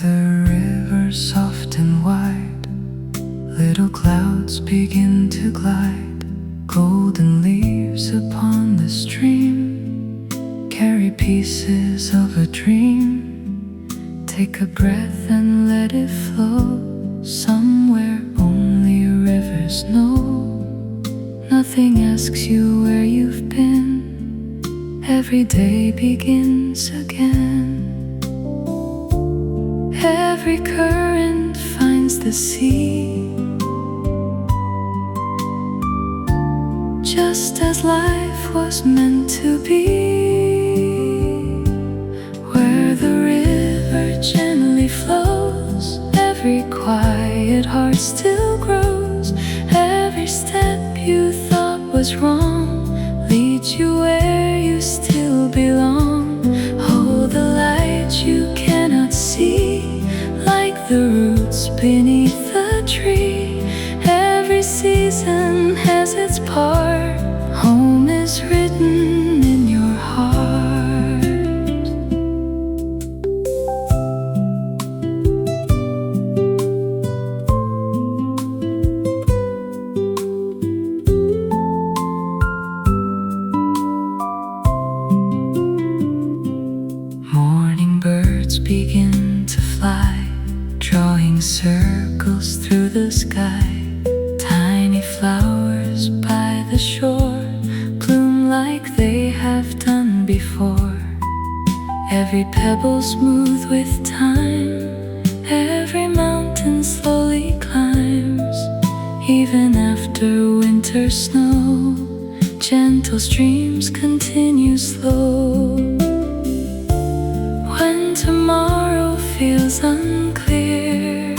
the river soft and wide, little clouds begin to glide. Golden leaves upon the stream carry pieces of a dream. Take a breath and let it flow somewhere only rivers know. Nothing asks you where you've been. Every day begins again. Every current finds the sea, just as life was meant to be. Where the river gently flows, every quiet heart still grows. Every step you thought was wrong leads you where you still belong. Hold the light you cannot see, like the roots beneath the tree. Every season has its part. Home is written in your heart. Morning birds begin to fly, drawing circles through the sky. Tiny flowers by the shore bloom like they have done before. Every pebble smooth with time, every mountain slowly climbs. Even after winter snow, gentle streams continue slow. When tomorrow feels unclear,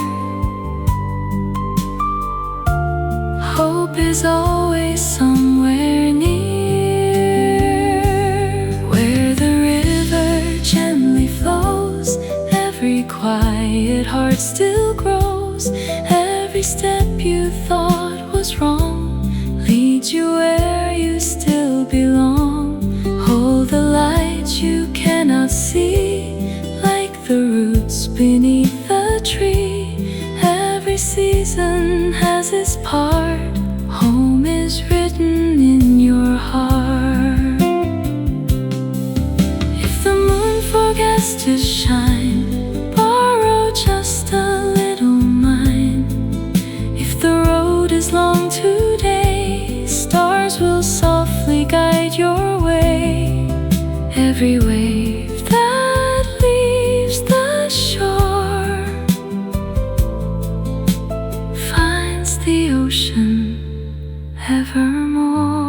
hope is always somewhere near. Where the river gently flows, every quiet heart still grows. Every step you thought was wrong leads you where you still belong. Hold the light you cannot see, like the roots beneath the tree. Every season has its part. Home is written in your heart. If the moon forgets to shine, borrow just a little mine. If the road is long today, stars will softly guide your way. Every wave that leaves the shore finds the ocean evermore.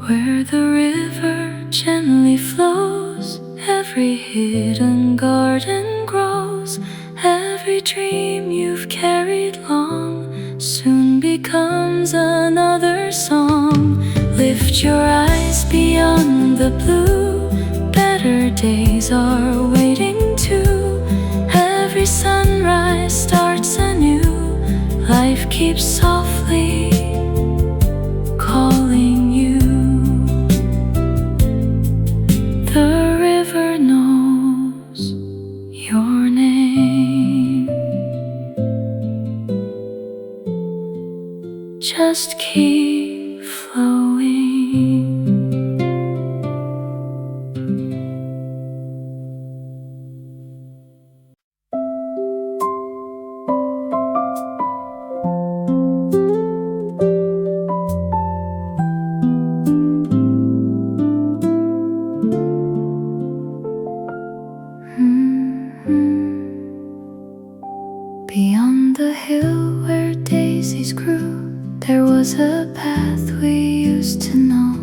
Where the river gently flows, every hidden garden grows. Every dream you've carried long soon becomes another song. Lift your eyes beyond the blue, better days are waiting too. Every sunrise starts anew, life keeps softly calling you. The river knows your name. Just keep flowing. Beyond the hill where daisies grew, there was a path we used to know.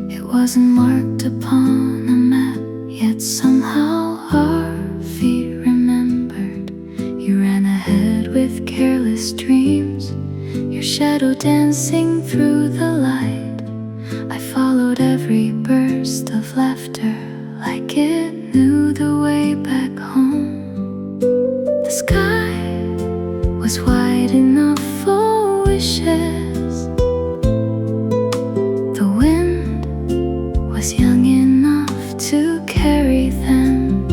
It wasn't marked upon a map, yet somehow our feet remembered. You ran ahead with careless dreams, your shadow dancing through the light. I followed every burst of laughter, like it knew the way back home. The sky was wide enough for wishes. The wind was young enough to carry them.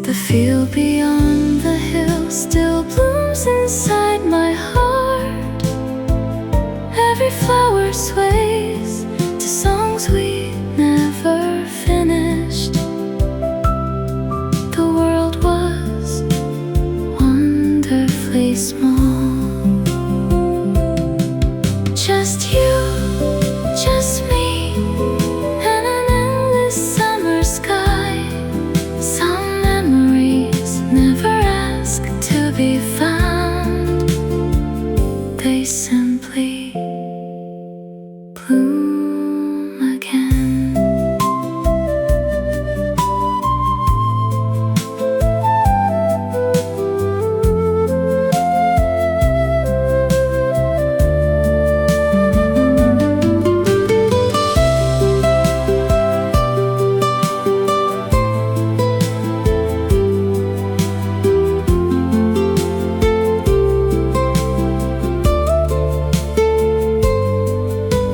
The field beyond the hill still blooms inside my heart. Every flower sways to songs we never finished. The world was wonderfully small. Just you, just me, and an endless summer sky. Some memories never ask to be found. They simply bloom again.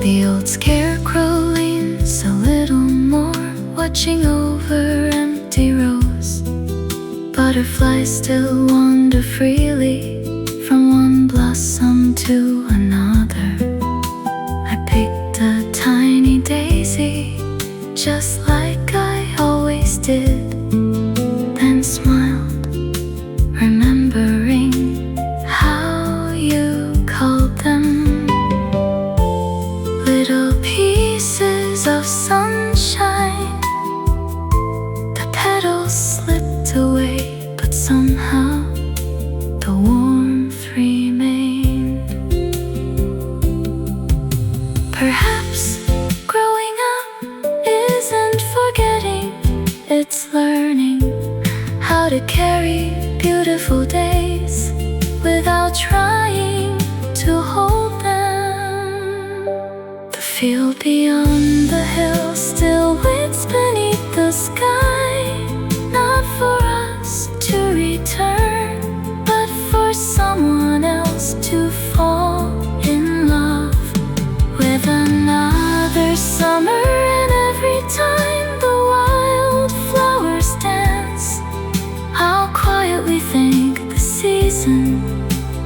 The old scarecrow leans a little more, watching over empty rows. Butterflies still wander freely from one blossom to another. I picked a tiny daisy, just like I always did, then smiled, remembering how you called them. Little pieces of sunshine. The petals slipped away, but somehow the warmth remained. Perhaps growing up isn't forgetting, it's learning how to carry beautiful days without trying to hold them. The field beyond the hill still waits beneath the sky, not for us to return, but for someone else to fall in love with another summer. And every time the wildflowers dance, I'll quietly thank the season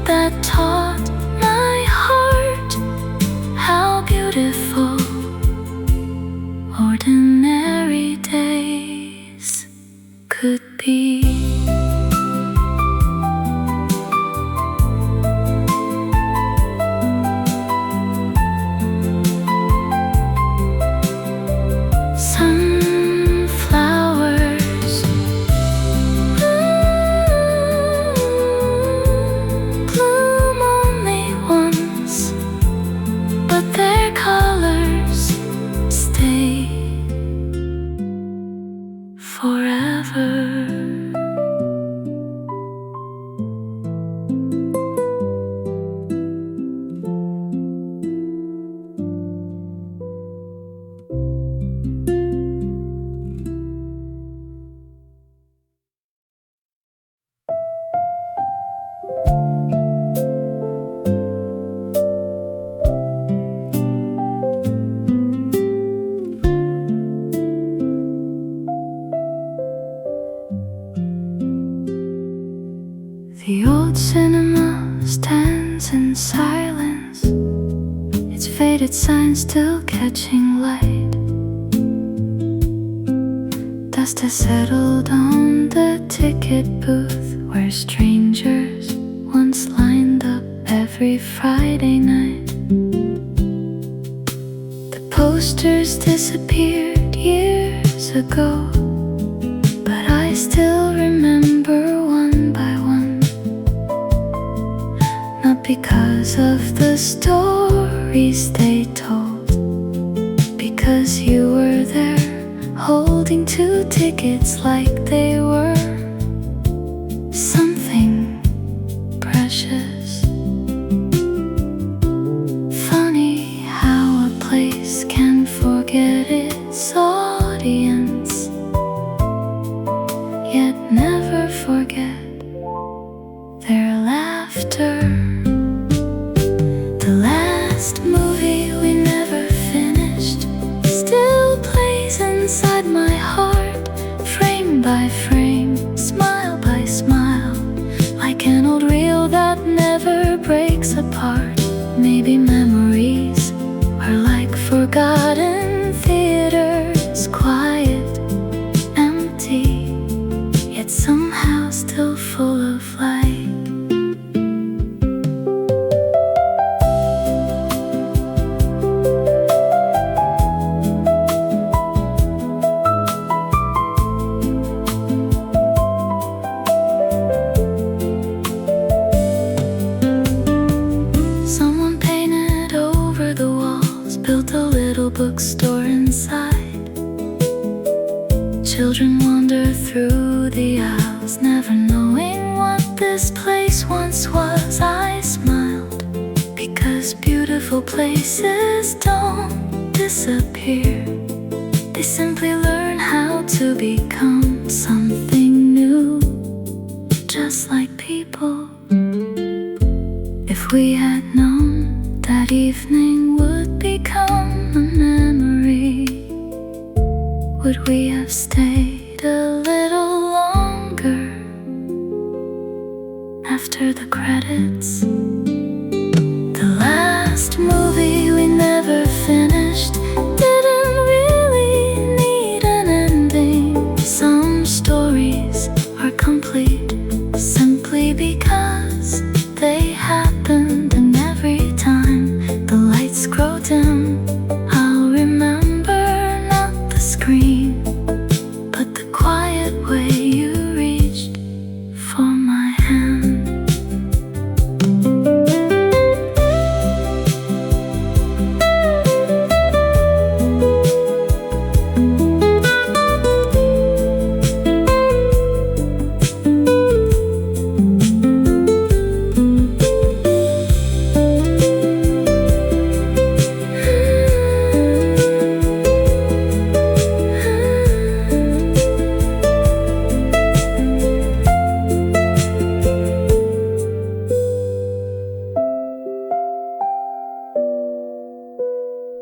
that taught my heart how beautiful ordinary days could be. Sunflowers bloom only once, but their colors stay forever. The old cinema stands in silence, its faded sign still catching light. Dust has settled on the ticket booth where strangers once lined up every Friday night. The posters disappeared years ago, but I still remember one by one. Not because of the stories they told, because you were there holding two tickets like they were something precious. Funny how a place can forget its audience, yet never forget their laughter. The last movie we never finished still plays inside my heart, frame by frame, smile yet somehow still full of light. Someone painted over the walls, built a little bookstore inside. Children wander through the aisles, never knowing what this place once was. I smiled, because beautiful places don't disappear. They simply learn how to become something new, just like people. If we had known that evening would become a memory, would we have stayed a little longer after the credits? The last movie we never finished didn't really need an ending. Some stories are complete simply because they happened, and every time the lights grow dim, I'll remember not the screen, but the quiet way you reached for my hand.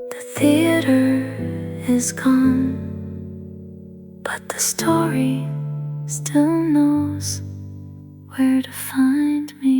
The theater is gone, but the story still knows where to find me.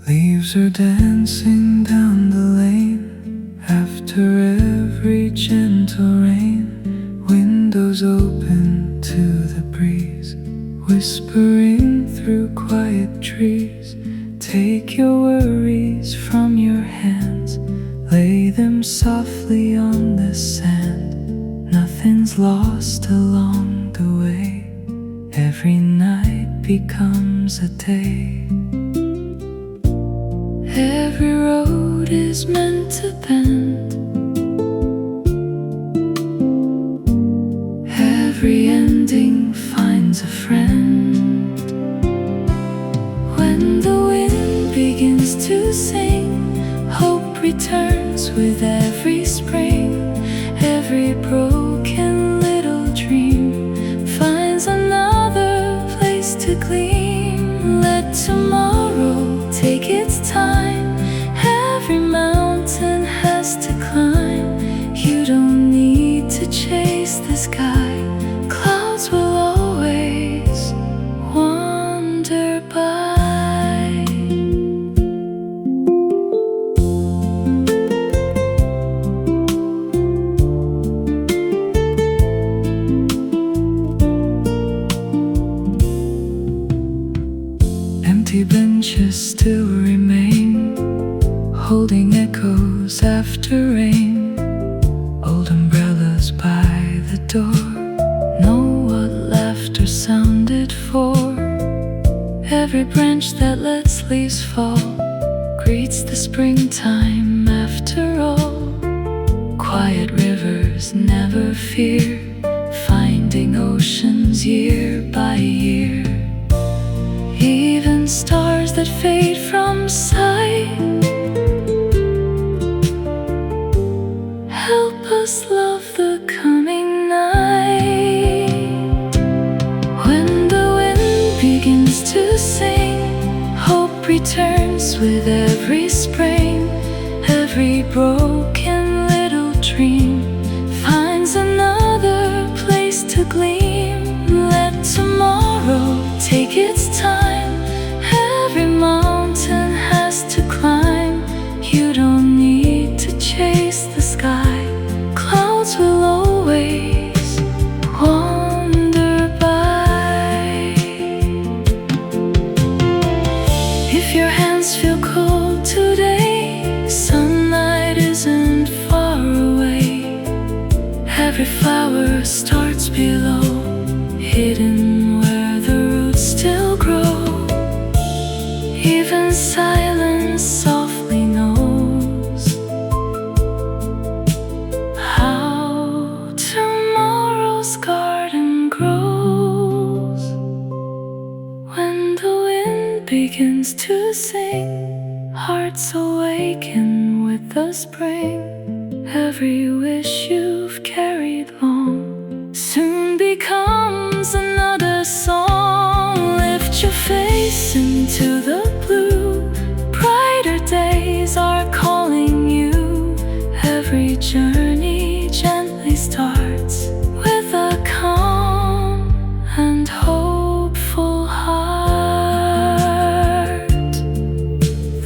Leaves are dancing down the lane after every gentle rain. Windows open to the breeze, whispering through quiet trees. Take your worries from your hands, lay them softly on the sand. Nothing's lost along the way, every night becomes a day. Every road is meant to bend, every ending finds a friend. When the wind begins to sing, hope returns with every spring. Every broken little dream finds another place to gleam. Let tomorrow take its time, every mountain has to climb. You don't need to chase the sky, clouds will always wander by. Empty benches still remain, holding echoes after rain. Old umbrellas by the door know what laughter sounded for. Every branch that lets leaves fall greets the springtime after all. Quiet rivers never fear, finding year by year. Even stars that fade from sight. Help us love the coming night. When the wind begins to sing, hope returns with every spring. Every broken little dream finds another place to gleam. Let tomorrow take its time. Every mountain has to climb. You don't need to chase the sky. Clouds will always wander by. If your hands feel cold today, sunlight isn't far away. Every flower starts below, hidden where the roots still grow. Even silence softly knows how tomorrow's garden grows. When the wind begins to sing, hearts awaken with the spring. Every wish you've carried long soon becomes another song. Lift your face into the blue. Brighter days are calling you. Every journey gently starts with a calm and hopeful heart.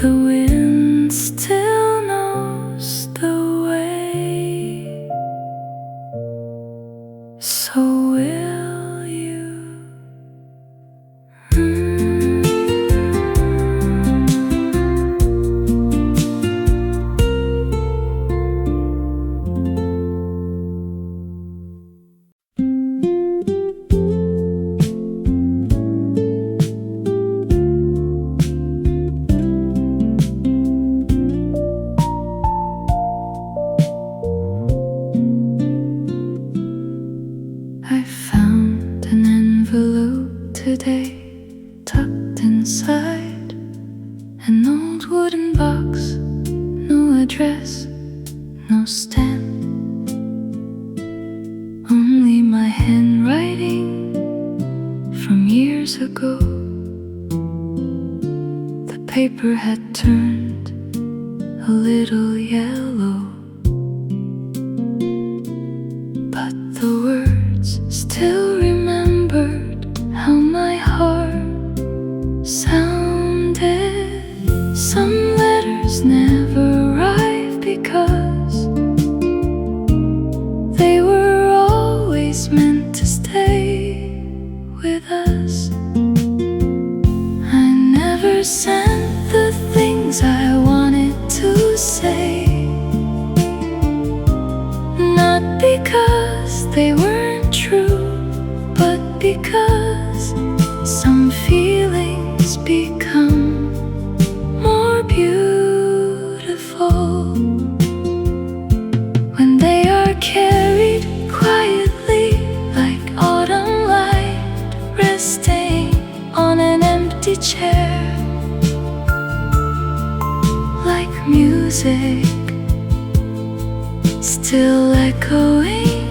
The wind still knows the way, so will you. I found an envelope today, tucked inside an old wooden box. No address, no stamp, only my handwriting from years ago. The paper had turned a little yellow, but the words still remembered how my heart sounded. Some letters never arrived because they were always meant to stay with us. I never sent the things I wanted to say, not because they weren't true, but because some feelings become more beautiful when they are carried quietly, like autumn light resting on an empty chair, like music still echoing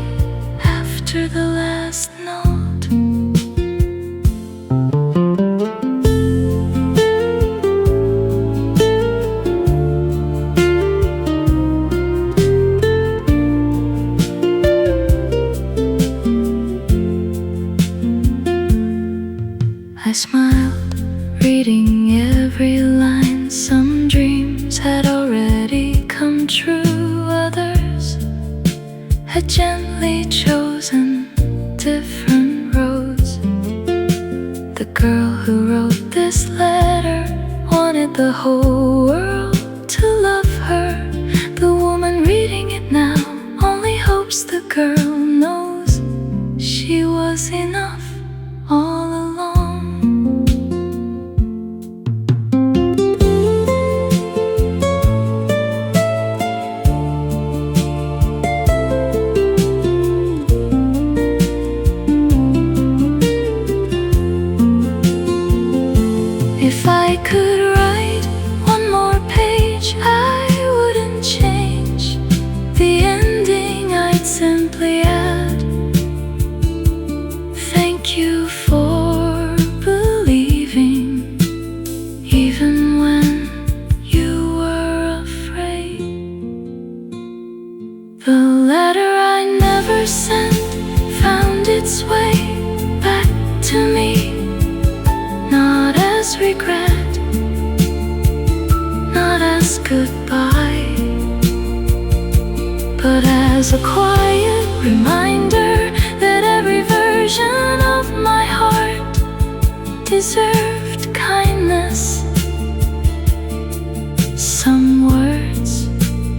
after the last note. I smiled, reading every line. Some dreams had already come true. Others had gently chosen different roads. The girl who wrote this letter wanted the whole world to love her. The woman reading it now only hopes the girl knows she was enough all along. If I could write goodbye, but as a quiet reminder that every version of my heart deserved kindness. Some words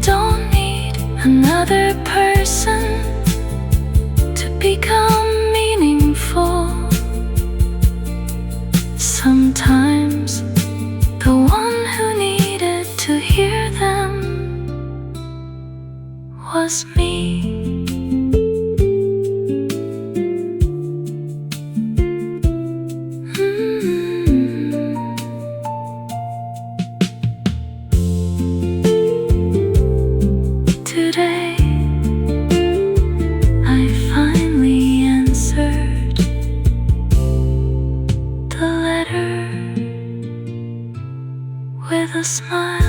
don't need another person to become meaningful. Sometimes the one who needed to hear them was me. Today I finally answered the letter with a smile.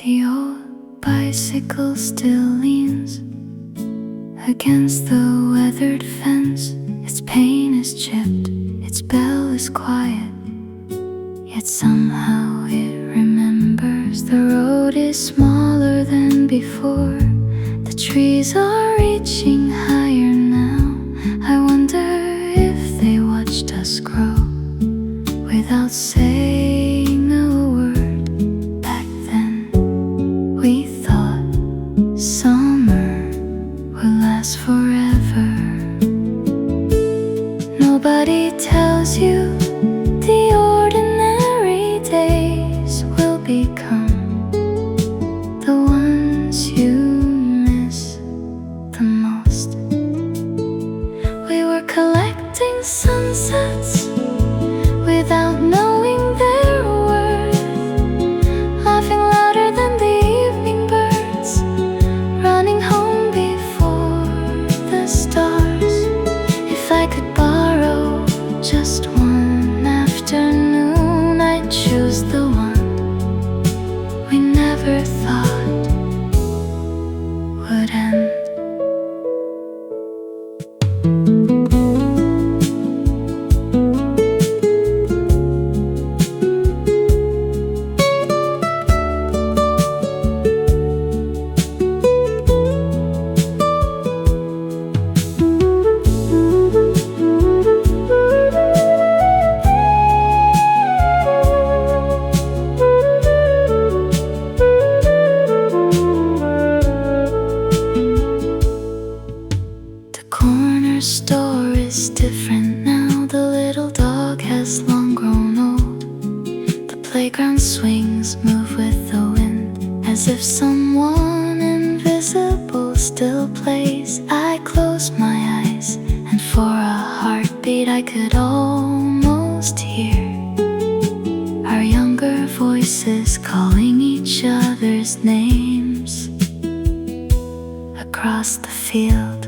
The old bicycle still leans against the weathered fence. Its paint is chipped, its bell is quiet, yet somehow it remembers. The road is smaller than before. The trees are reaching higher now. I wonder if they watched us grow without saying a word. Back then we thought summer would last forever. Nobody tells you the ordinary days will become the ones you miss the most. We were collecting sunsets without knowing their worth, laughing louder than the evening birds, running home before the stars. If I could borrow just one afternoon, I'd choose the one we never thought would end. The corner store is different now. The little dog has long grown old. The playground swings move with the wind, as if someone invisible still plays. I close my eyes, and for a heartbeat I could almost hear our younger voices calling each other's names across the field.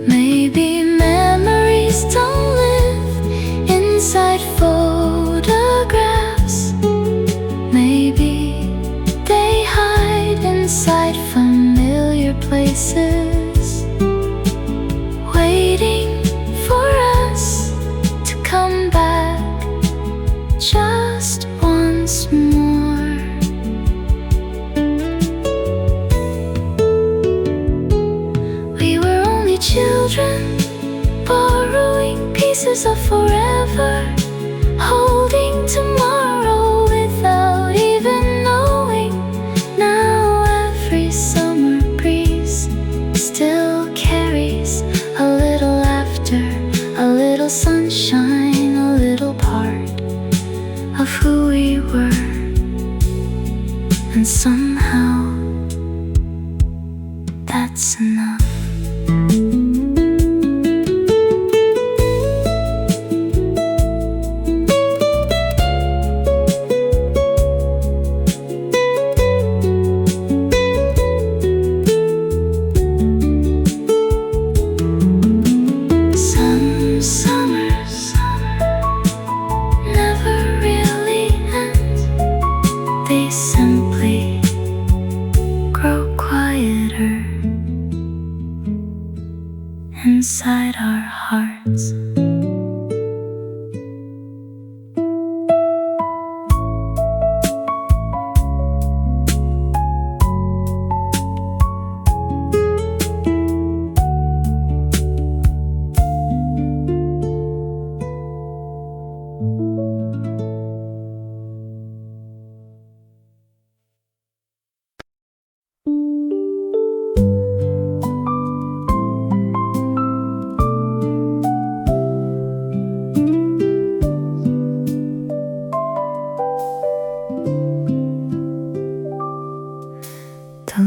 Maybe memories don't live inside photographs. Maybe they hide inside familiar places, waiting for us to come back just once more. We were only children, borrowing pieces of forever. The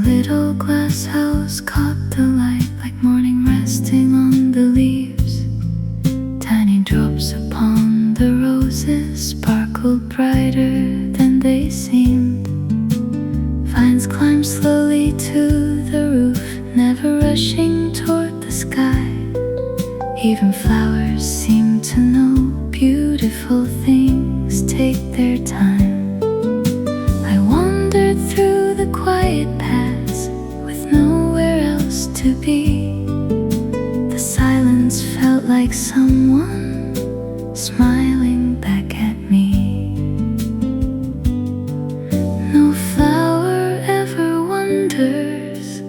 little glass house caught the light like morning resting on the leaves. Tiny drops upon the roses sparkled brighter than they seemed. Vines climbed slowly to the roof, never rushing toward the sky. Even flowers seemed to know beautiful things take their time. I wandered through the quiet paths with nowhere else to be. The silence felt like someone smiling back at me. No flower ever wonders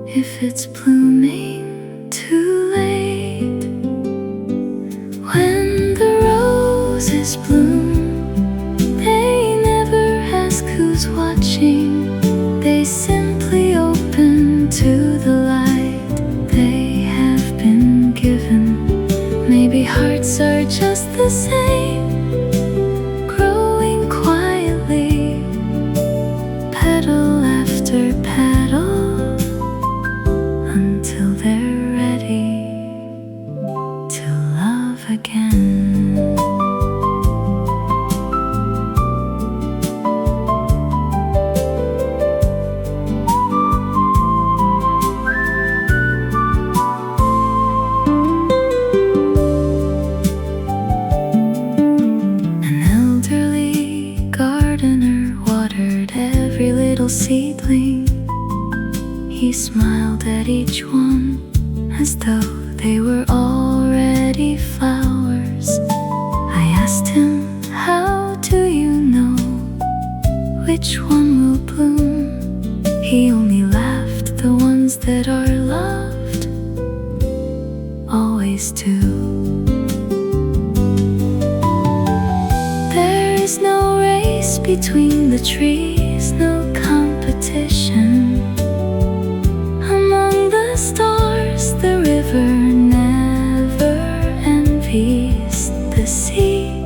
if it's blooming too late. When the roses bloom, they never ask who's watching. They simply open to the light they have been given. Maybe hearts are just the same, growing quietly, petal after petal, until they're ready to love again. An elderly gardener watered every little seedling. He smiled at each one as though they were already flowers. I asked him, how do you know which one will bloom? He only laughed, the ones that are loved always do. There is no race between the trees, no competition. Among the stars, the river never envies the sea.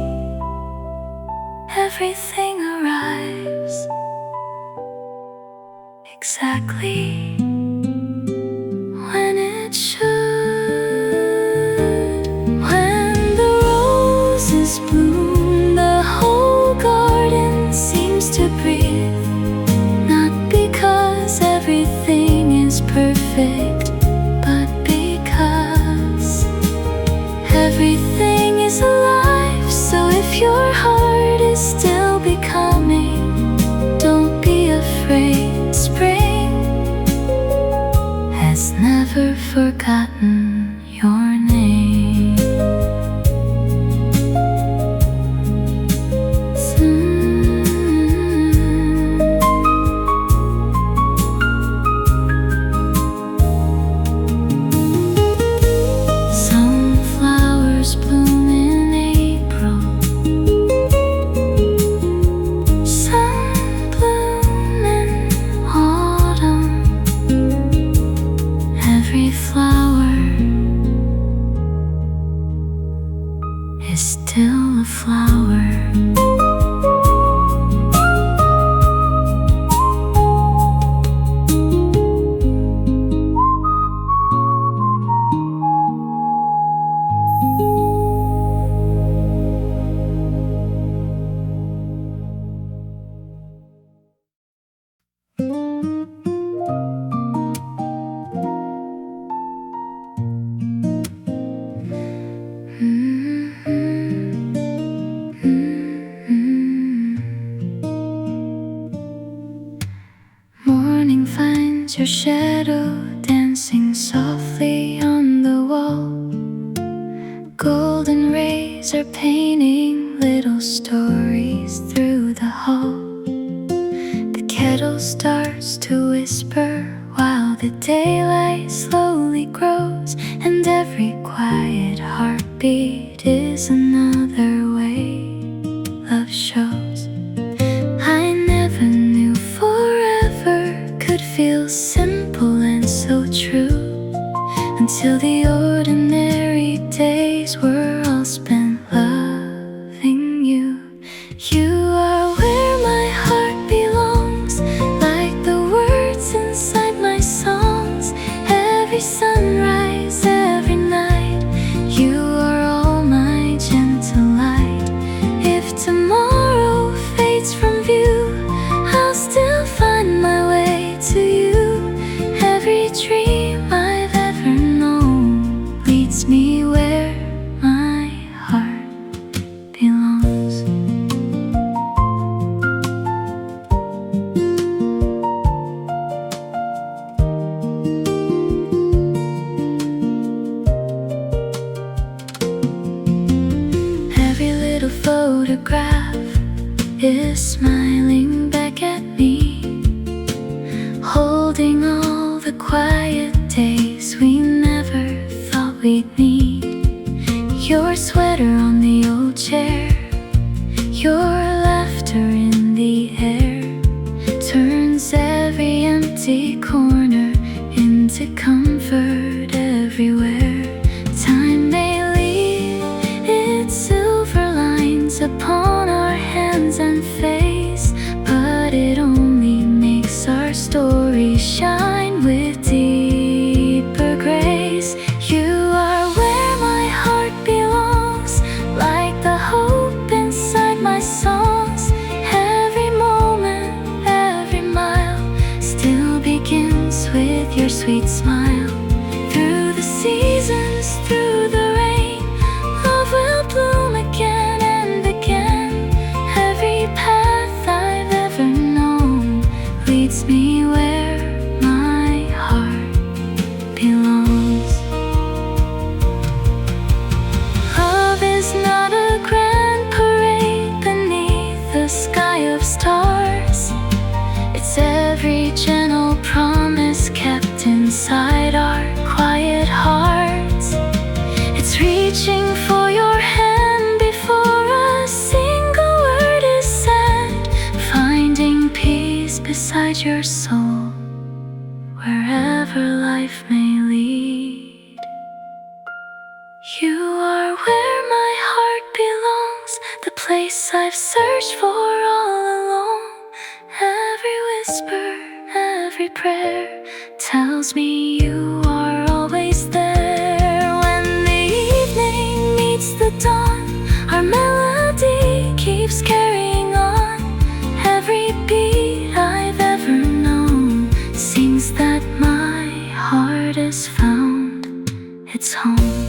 Everything arrives exactly when it should. When the roses bloom, the whole garden seems to breathe. Not because everything is perfect, but because everything is alive. So if your heart is still becoming, don't be afraid. Spring has never forgotten your name. Some flowers bloom in April, some bloom in autumn. Every flower is still a flower. Morning finds your shadow dancing softly on the wall. Golden rays are painting little stories through the hall. The kettle starts to whisper while the daylight slowly grows, and every quiet heartbeat heart is another way love shows. I never knew forever could feel simple and so true, until the ordinary days were all spent loving you. You are where my heart belongs, like the words inside my songs. Every sunrise, every night, you are all my gentle light. If tomorrow fades from view, I'll still find my way to you. Every dream I've ever known leads me where my heart belongs. Every little photograph is smiling back at me, holding all the quiet days we never thought we'd need. Your sweater on the old chair, your laughter in the air, turns every empty corner into comfort everywhere. Time may leave its silver lines upon our hands and face, but it only makes our story shine with deeper grace. You are where my heart belongs, like the hope inside my songs. Every moment, every mile still begins with your sweet smile. Through the seasons, through the rain, love will bloom again and again. Every path I've ever known leads me where my heart belongs. Love is not a grand parade beneath a sky of stars. It's every gentle promise kept inside our quiet hearts. It's reaching for your hand before a single word is said, finding peace beside your soul wherever life may lead. You are where my heart belongs, the place I've searched for all along. Every whisper, every prayer tells me you are always there. When the evening meets the dawn, our melody keeps carrying on. Every beat I've ever known sings that my heart has found its home.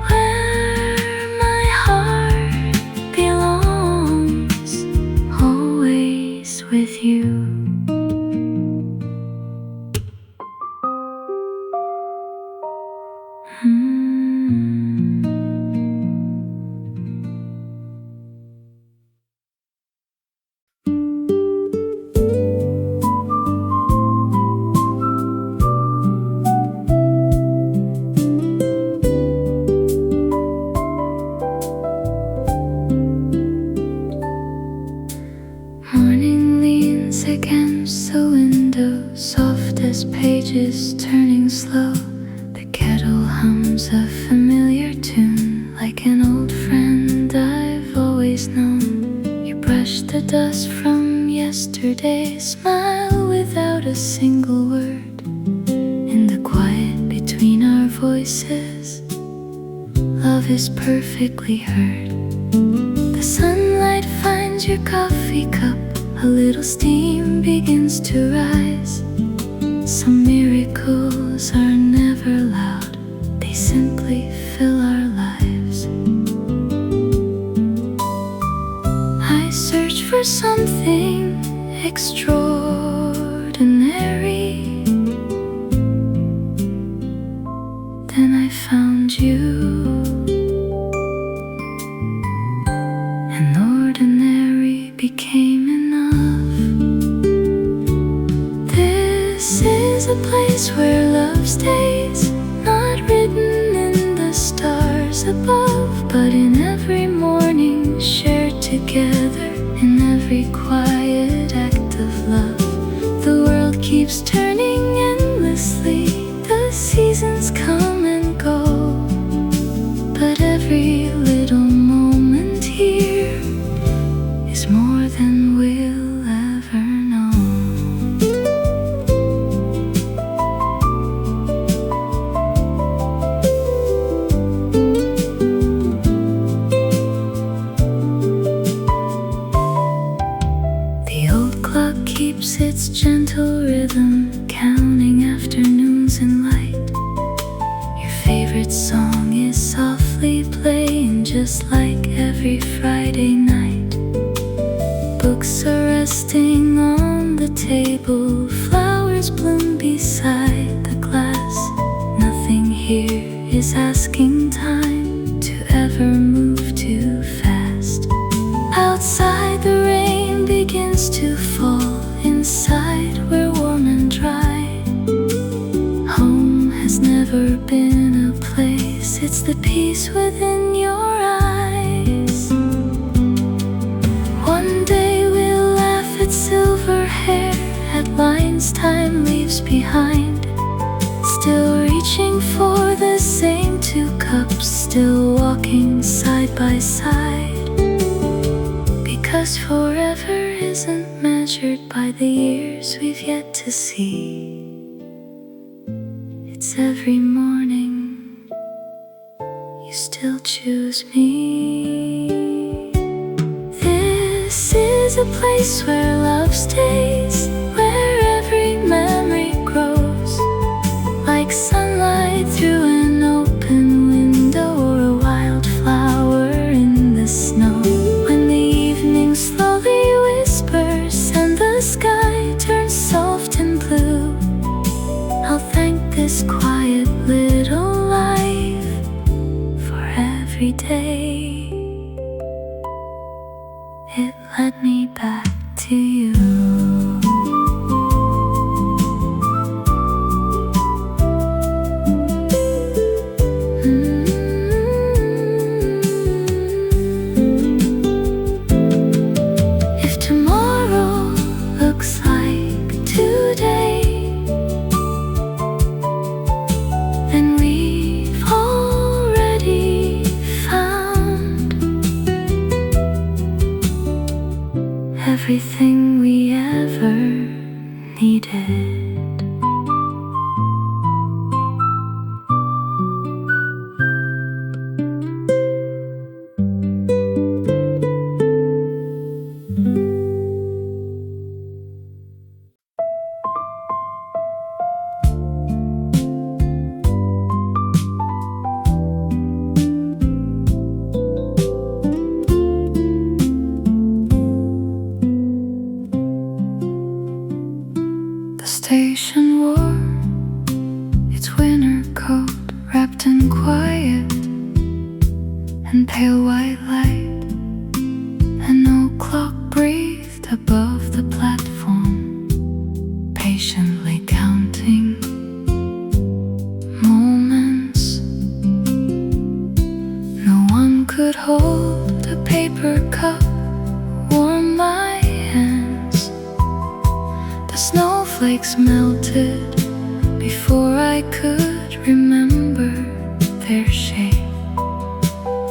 Where my heart belongs, always with you. Morning leans against the window, soft as pages turning slow. The kettle hums a familiar tune, like an old friend I've always known. You brush the dust from yesterday, smile without a single word. In the quiet between our voices, love is perfectly heard. The sunlight finds your coffee cup, a little steam begins to rise. Some miracles are never loud, they simply fill our lives. I search for something extraordinary, then I found you. And ordinary became enough. This is a place where love stays, not written in above, but in every morning shared together, in every quiet act of love. The world keeps turning endlessly, the seasons come and go, but every little moment here is more than we'll ever know. The old clock keeps its gentle rhythm, counting afternoons in light. Your favorite song is softly playing, just like every Friday night. Books are resting on the table, flowers bloom beside the glass. Nothing here is asking time to ever move too fast. Outside the rain begins to fall, inside we're warm and dry. Home has never been a place, it's the peace within your eyes. One day we'll laugh at silver hair, at lines time leaves behind. Still reaching for the same two cups, still walking side by side. Because forever isn't measured by the years we've yet to see. It's every morning you still choose me. This is a place where love stays, where every memory grows, like sunlight through an open window, or a wildflower in the snow. When the evening slowly whispers and the sky turns soft and blue, I'll thank this quiet little life for every day it led me back to you. If tomorrow looks like today, then we've already found everything we ever needed. The station wore its winter coat, wrapped in quiet and pale white light. An old clock breathed above the platform, patiently counting moments. No one could hold a paper cup, warm my hands. The snowflakes melted before I could remember their shape.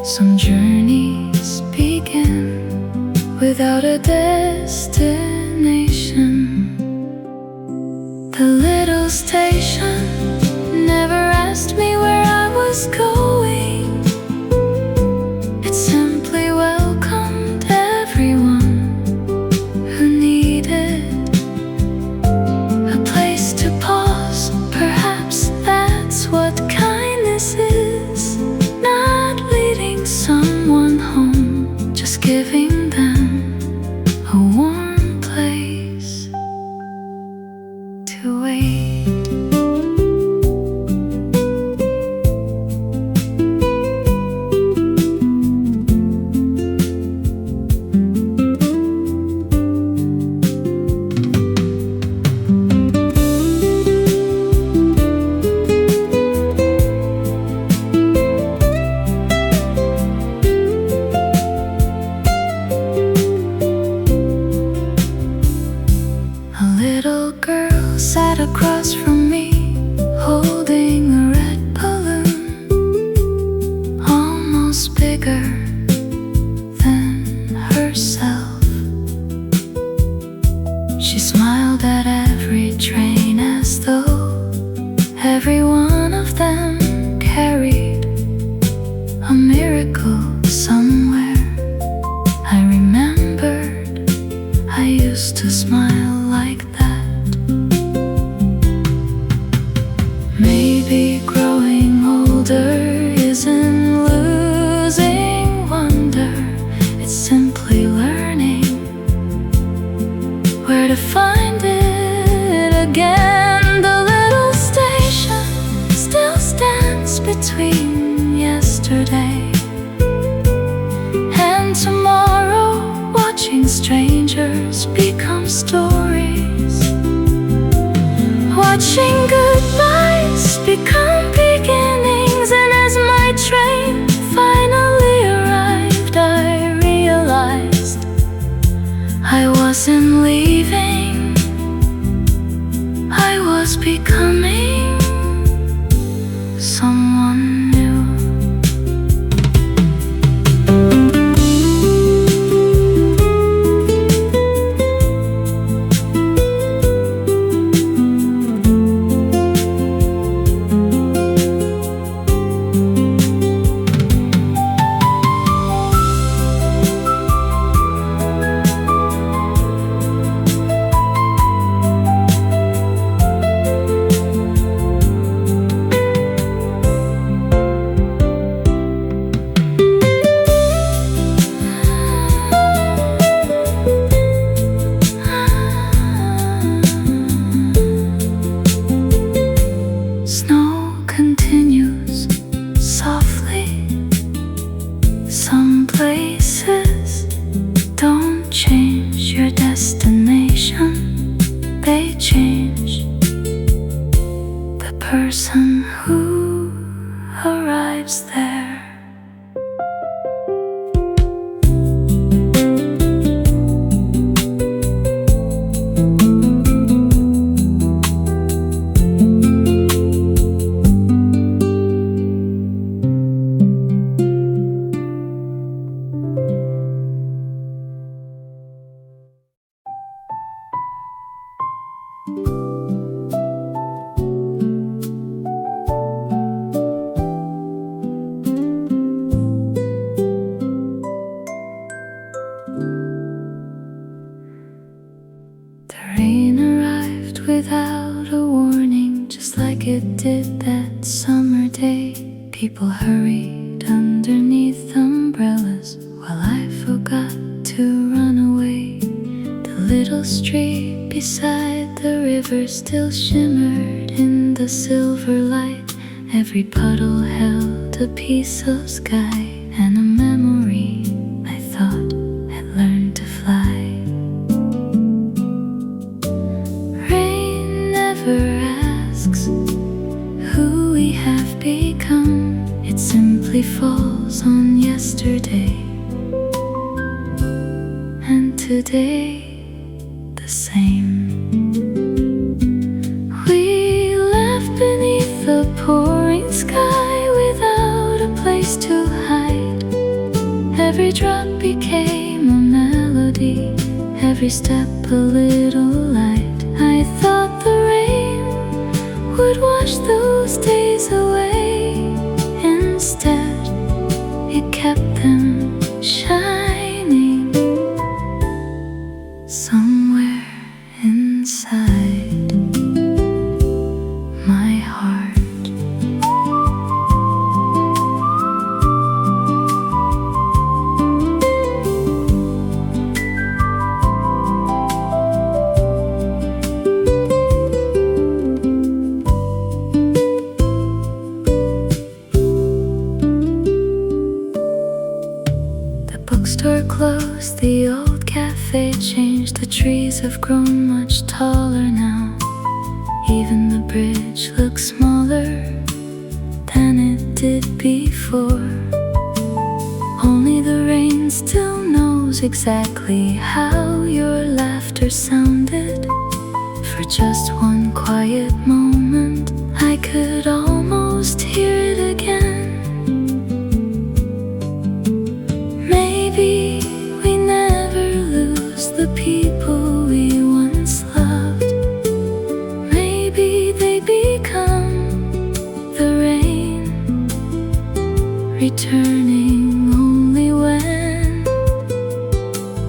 Some journeys begin without a destination. The little station never asked me where I was going. It simply welcomed everyone who needed a place to pause. Perhaps that's what kindness is, not leading someone home, just giving them a warm place to wait. almost bigger than herself. She smiled at every train as though every one of them carried a miracle somewhere. I remembered I used to smile like that. Maybe growing older isn't losing wonder, it's simply learning where to find it again. The little station still stands between yesterday and tomorrow, watching strangers become stories, watching goodbyes become beginnings. And as my train finally arrived, I realized I wasn't leaving, I was becoming someone new. Snow continues softly. Some places don't change your destination, they change the person who arrives there. The rain arrived without a warning, just like it did that summer day. People hurried underneath umbrellas while I forgot to run away. The little street beside the river still shimmered in the silver light. Every puddle held a piece of sky and a memory I thought had learned to fly. Rain never asks who we have become, it simply falls on yesterday and today the same. We left beneath the pouring sky without a place to hide. Every drop became a melody, every step a little light. I thought the rain would wash those days away. Instead, it kept them shining somewhere inside my heart. Bookstore closed, the old cafe changed. The trees have grown much taller now. Even the bridge looks smaller than it did before. Only the rain still knows exactly how your laughter sounded. For just one quiet moment, I could almost hear it again. returning only when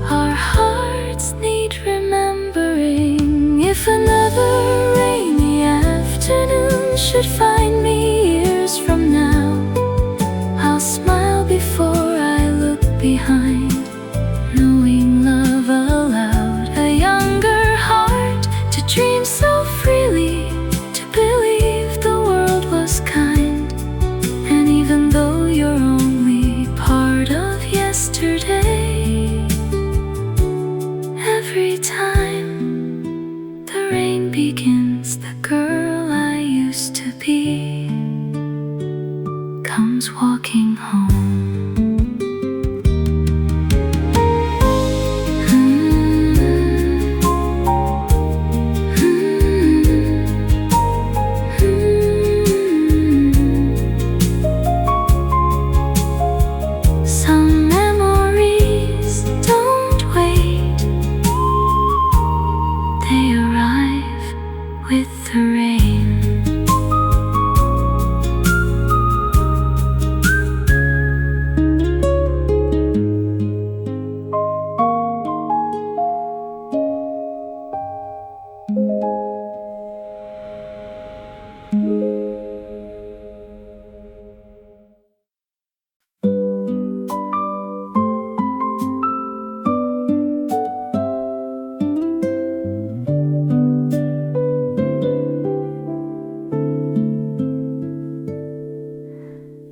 our hearts need remembering. If another rainy afternoon should find me years from now, I'll smile before I look behind, knowing love allowed a younger heart to dream so freely, to believe the world was kind. And even though you're only part of yesterday, every time the rain begins, the girl I used to be comes walking home. Some memories don't wait, they arrive with the rain.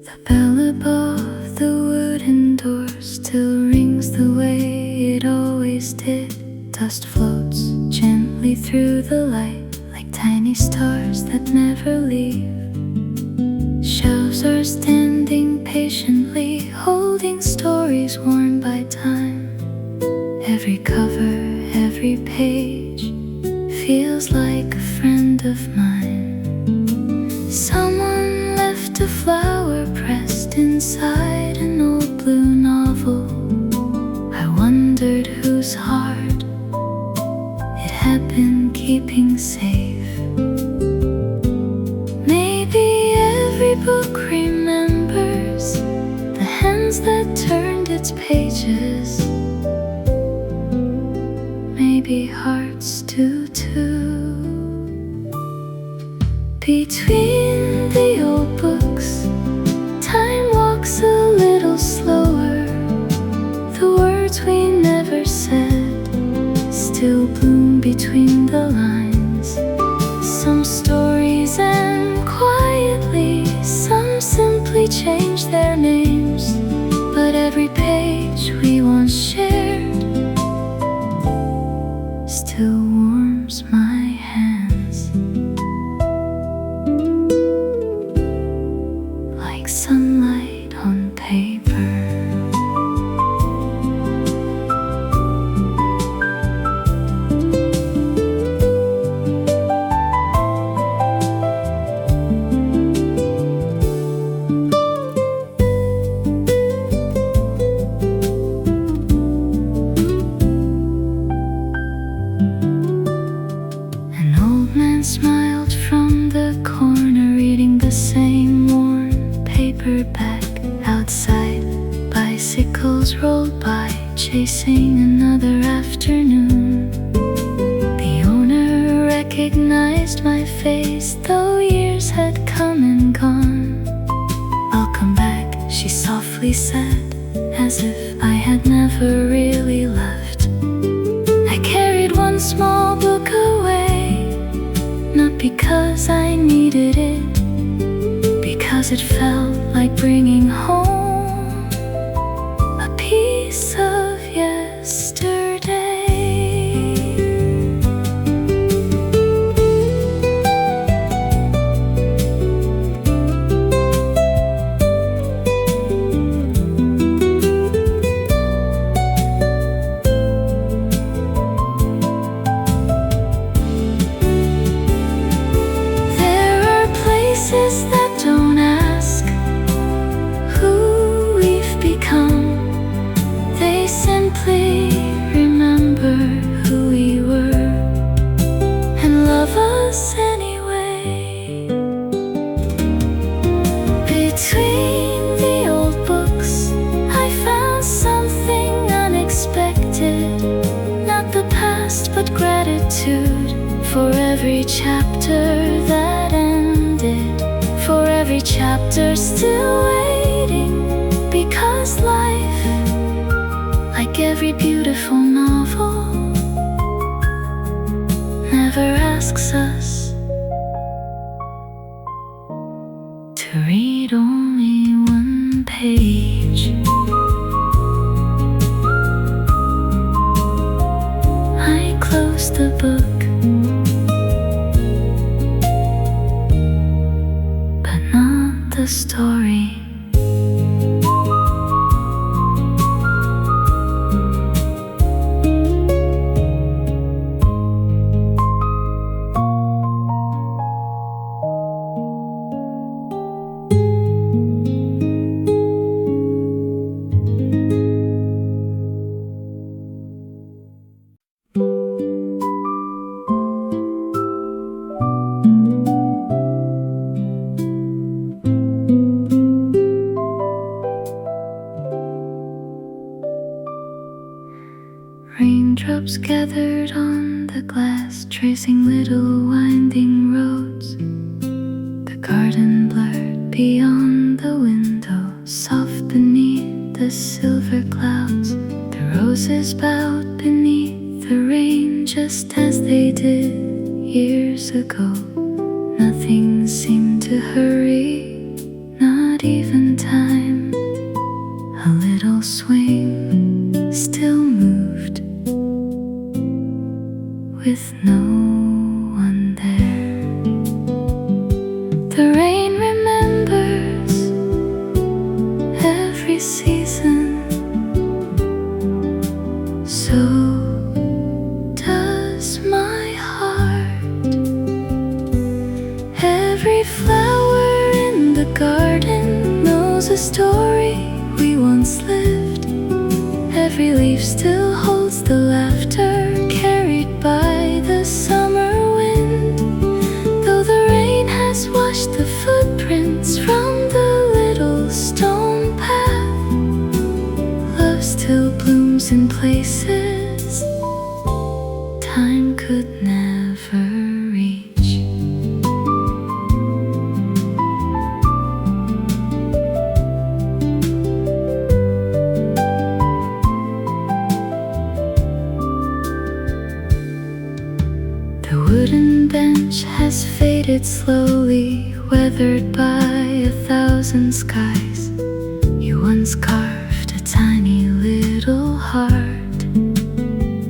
The bell above the wooden door still rings the way it always did. Dust floats gently through the light like tiny stars that never leave. Shelves are standing patiently, holding stories worn by time. Every cover, every page feels like a friend of mine. Someone left a flower pressed inside an old blue novel. I wondered whose heart it had been keeping safe. Maybe every book remembers the hands that turned its pages. Maybe hearts do too. Between the old books, time walks a little slower. The words we never said still bloom between the lines. Some stories end quietly, some simply change their names. But every page we once shared still warms my hands like sunlight on paper. An old man smiled from the corner, reading the same worn paperback. Outside, bicycles rolled by, chasing another afternoon. The owner recognized my face, though years had come and gone. Welcome back, she softly said, as if I had never really left. I carried one small book away, not because I needed it, because it felt like bringing home a piece of yesterday. There are places that don't ask who chapter that ended, for every chapter still waiting, because life, like every beautiful novel, never asks us to read only one page. I close the book, but not the story. Raindrops gathered on the glass, tracing little winding roads. The garden blurred beyond the window, soft beneath the silver clouds. The roses bowed beneath the rain, just as they did years ago. Nothing seemed to hurry, not even time. A little swing still moved, with no one there. The rain remembers every season, so does my heart. Every flower in the garden knows a story we once lived. Every leaf still holds the laughter carried by the summer wind. Though the rain has washed the footprints from the little stone path, love still blooms in places time could never reach. The wooden bench has faded slowly, weathered by 1,000 skies. You once carved a tiny little heart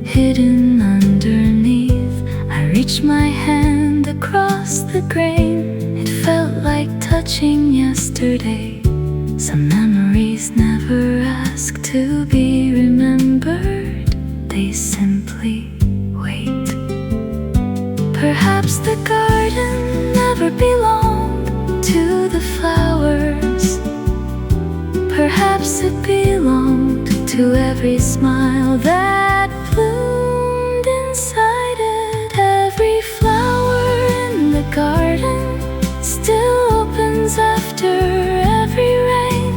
hidden underneath. I reached my hand across the grain. It felt like touching yesterday. Some memories never ask to be remembered, they simply wait. Perhaps the garden never belonged to the flowers. Perhaps it belonged to every smile that bloomed inside it. Every flower in the garden still opens after every rain,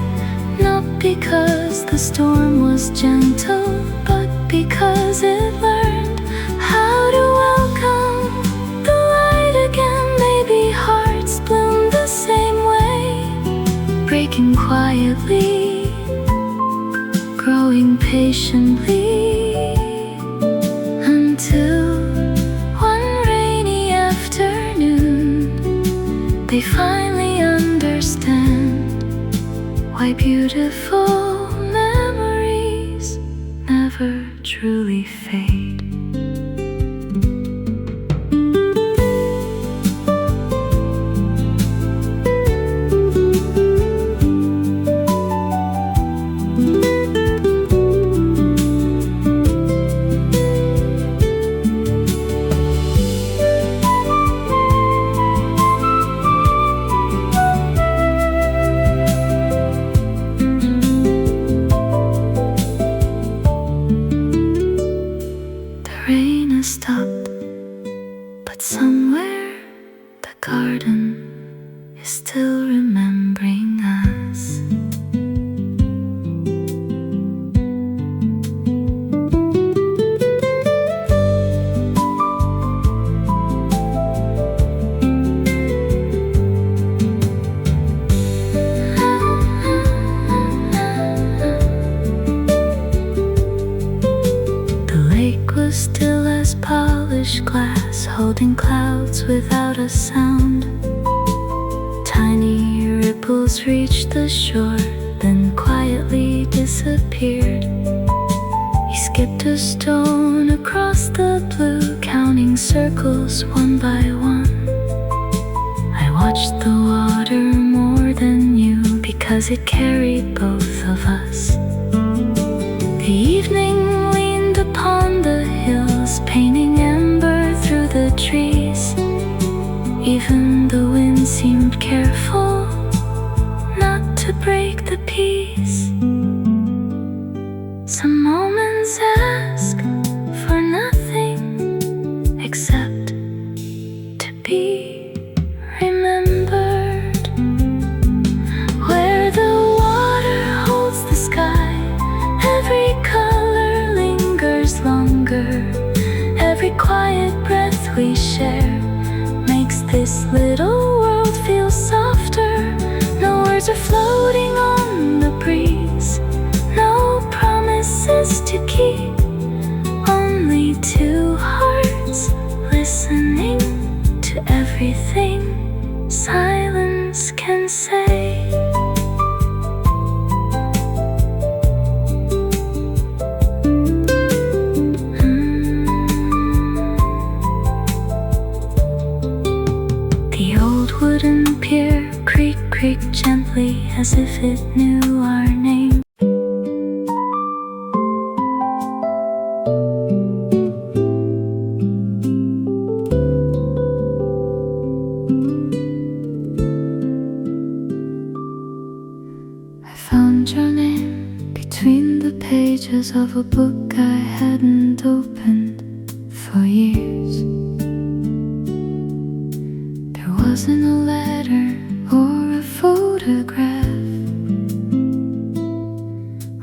not because the storm was gentle, but because it learned how to welcome the light again. Maybe hearts bloom the same way, breaking quietly, growing patiently, until one rainy afternoon they finally understand why beautiful memories never truly fade. polished glass, holding clouds without a sound. Tiny ripples reached the shore, then quietly disappeared. He skipped a stone across the blue, counting circles one by one. I watched the water more than you, because it carried both of us. The evening leaned upon the hills, painting amber through the trees. Even the wind seemed careful not to break the peace. Some moments ask for nothing except to be remembered. Where the water holds the sky, every color lingers longer. Every quiet breath we share makes this little world feel softer. No words are floating on the breeze, no promises to keep, only two hearts listening to everything silence can say. The old wooden pier creaked gently as if it knew our name. I found your name between the pages of a book I hadn't opened for years. There wasn't a letter or a photograph,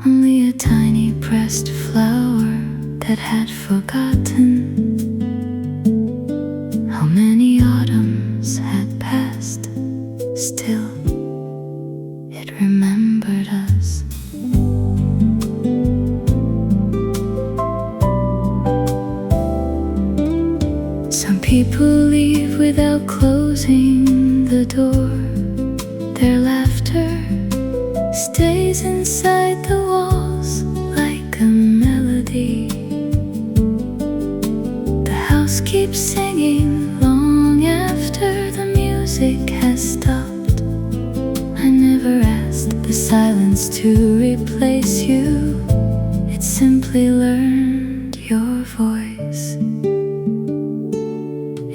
only a tiny pressed flower that had forgotten how many autumns had passed. Still, it remembered us. Some people leave without closing the door. Their laughter stays inside the walls like a melody. The house keeps singing long after the music has stopped. I never asked the silence to replace you, it simply learned your voice.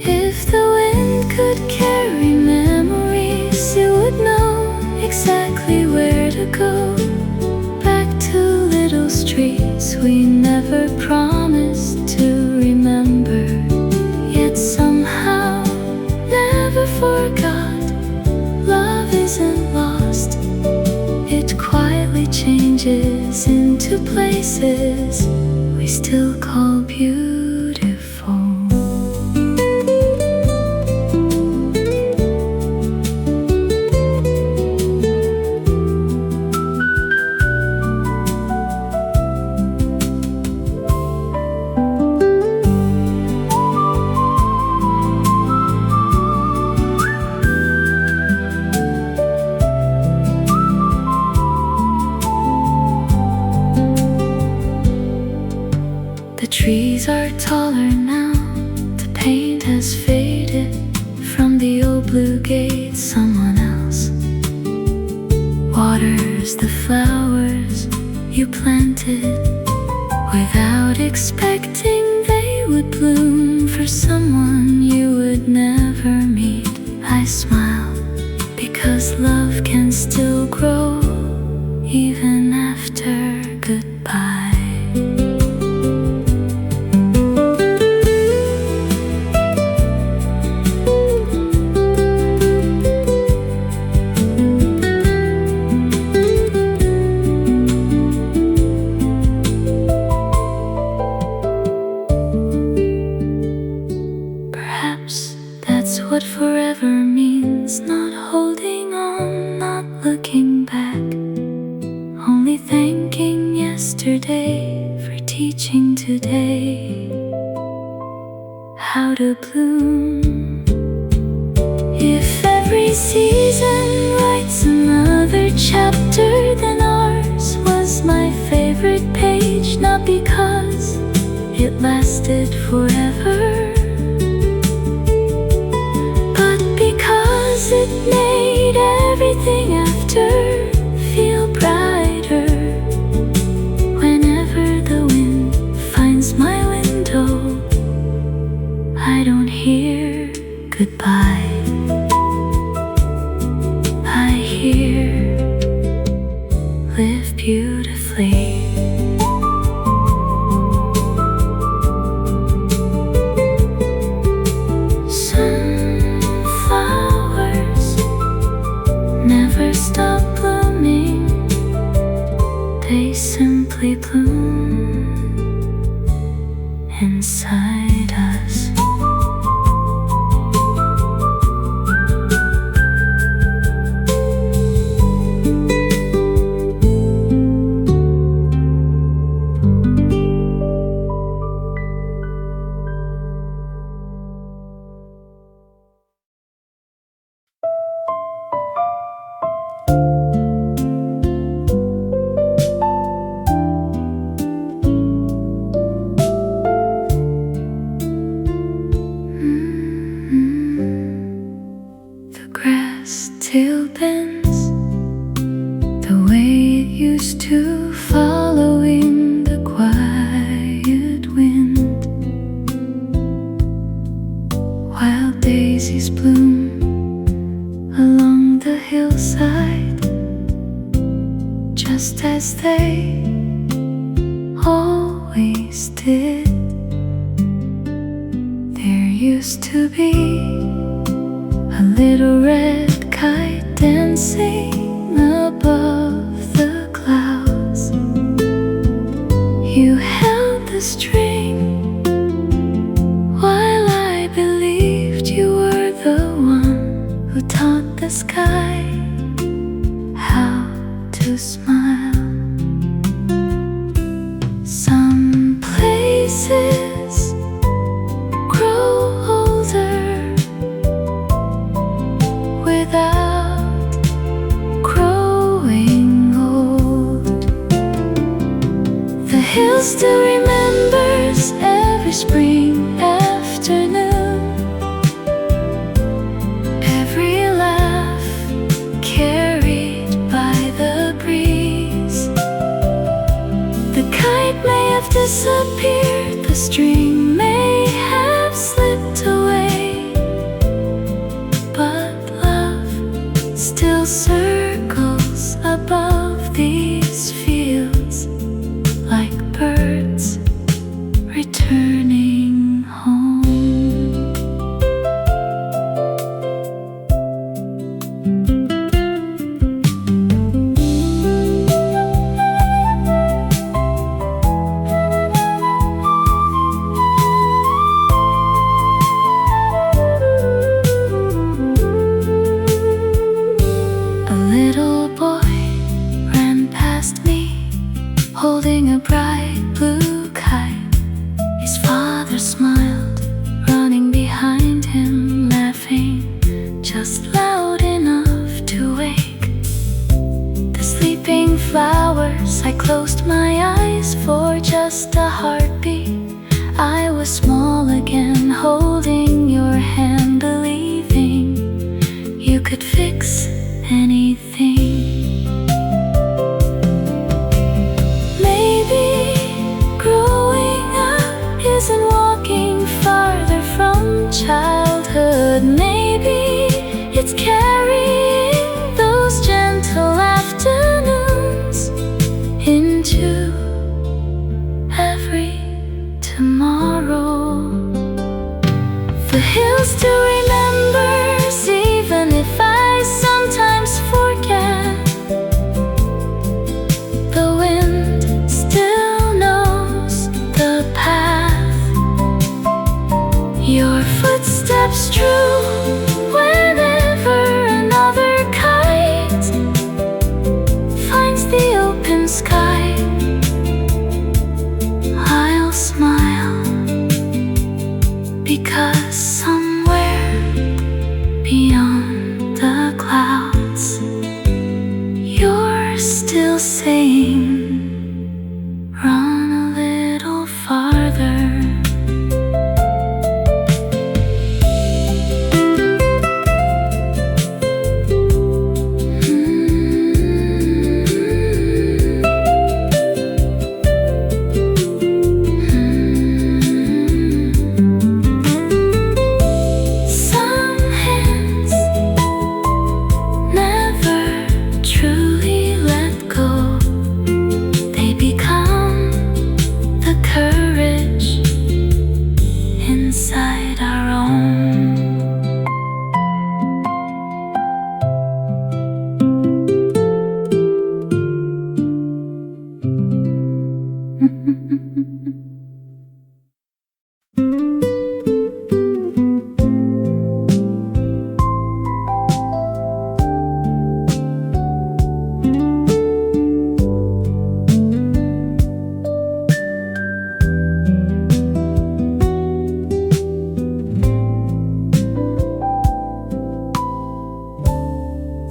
If the wind could carry memories, it would know exactly where to go. Back to little streets we never promised to remember, yet somehow never forgot. Love isn't lost, it quietly changes into places we still call beautiful. The trees are taller now, the paint has faded from the old blue gate. Someone else waters the flowers you planted without expecting they would bloom for someone you would never meet. I smile because love can still grow even after goodbye. What forever means, not holding on, not looking back, only thanking yesterday for teaching today how to bloom. If every season writes another chapter, then ours was my favorite page, not because it lasted forever, but because it made everything after feel brighter. Whenever the wind finds my window, I don't hear goodbye, I hear live beautifully. Sunflowers never stop blooming, they simply bloom inside us. The grass still bends the way it used to, following the quiet wind. Wild daisies bloom along the hillside, just as they always did. There used to be a little red kite dancing above the clouds. You held the string while I believed you were the one who taught the sky how to smile. Some places grow older without growing old. The hill still remembers every spring afternoon, every laugh carried by the breeze. The kite may have disappeared, the string may have slipped away, but love still circles above these fields like birds returning home. A little boy ran past me, holding a bright blue kite. His father smiled, running behind him, laughing just loud enough to wake the sleeping flowers. I closed my eyes for just a heartbeat. I was small again, holding your hand, believing you could fix anything. Maybe growing up isn't walking farther from childhood. Maybe it's carrying those gentle afternoons into every tomorrow. The hill still remembers, even if I sometimes forget. The wind still knows the path. Your footsteps true whenever another kite finds the open sky.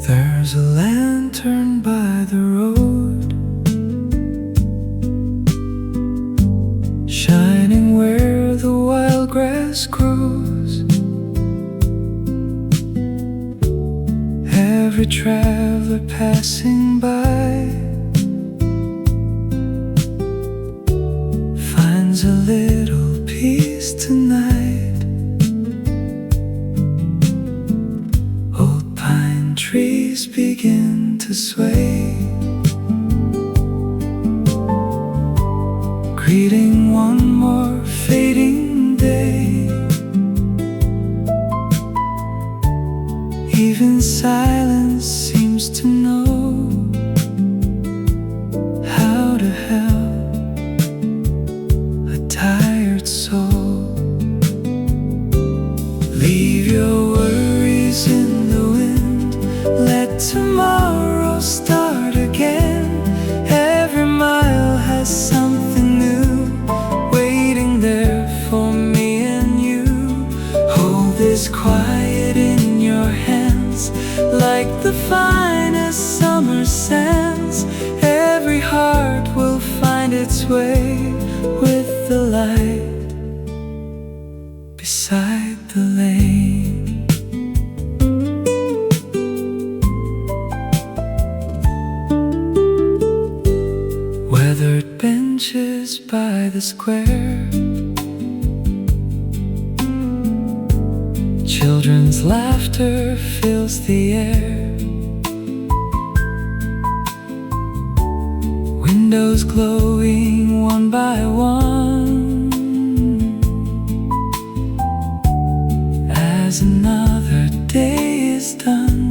There's a lantern by the road, shining where the wild grass grows. Every traveler passing by finds a little peace tonight. Trees begin to sway, greeting one more fading day. Even silence seems to know how to help a tired soul. Leave your worries in the wind, let tomorrow start again. Every mile has something new waiting there for me and you. Hold this quiet in your hands like the finest summer sands. Every heart will find its way with the light beside the lane. Weathered benches by the square, children's laughter fills the air. Windows glowing one by one as another day is done.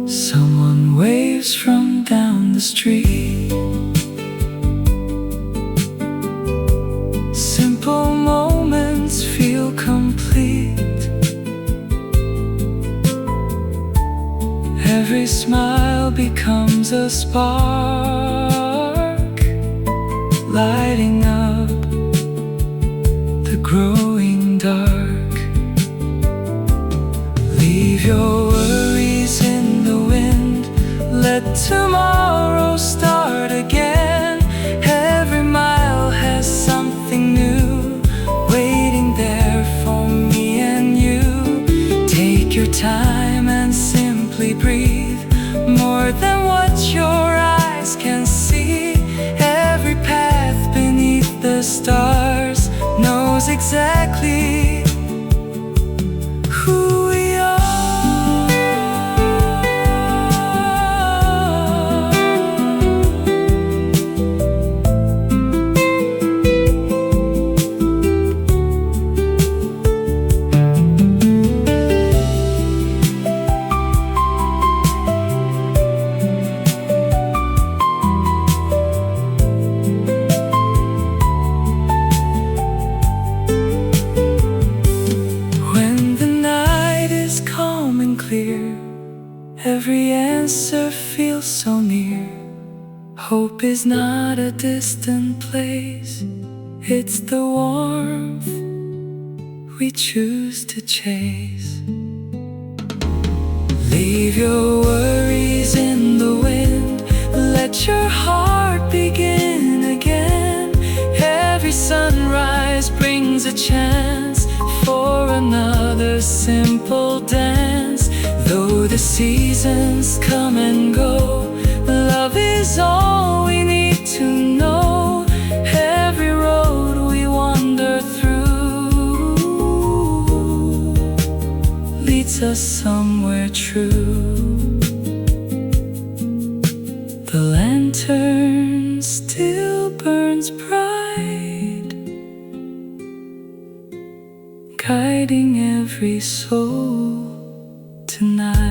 Someone waves from down the street. Simple moments feel complete. Every smile becomes a spark, lighting up the growing dark. Leave your worries in the wind, let tomorrow start again. Every mile has something new waiting there for me and you. Take your time and simply breathe, more than what your eyes can see. Every path beneath the stars knows exactly who we are. Every answer feels so near. Hope is not a distant place, it's the warmth we choose to chase. Leave your worries in the wind, let your heart begin again. Every sunrise brings a chance for another simple dance. Though the seasons come and go, love is all we need to know. Every road we wander through leads us somewhere true. The lantern still burns bright, guiding every soul tonight.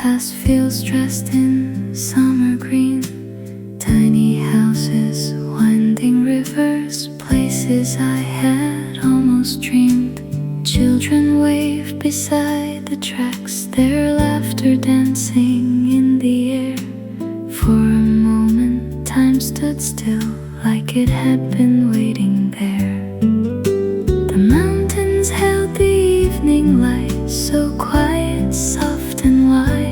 past feels dressed in summer green. Tiny houses, winding rivers, places I had almost dreamed. Children wave beside the tracks, their laughter dancing in the air. For a moment time stood still, like it had been waiting there. The mountains held the evening light, so quiet, soft and wide.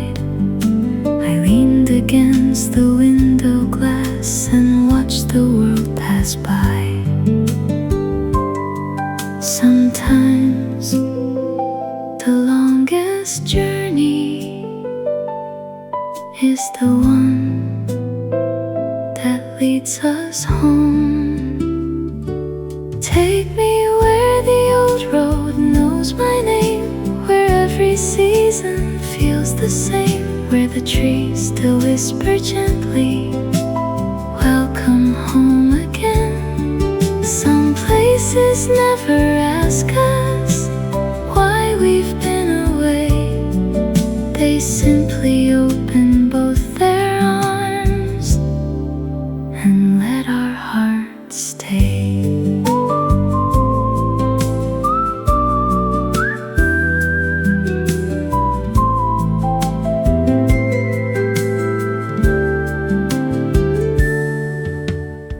I leaned against the window glass and watched the world pass by. Sometimes the longest journey is the one that leads us home. Take me where the old road knows my name, where every season feels the same, where the trees still whisper gently, welcome home again. Some places never ask us why we've been away. They simply open both their arms and let our hearts stay.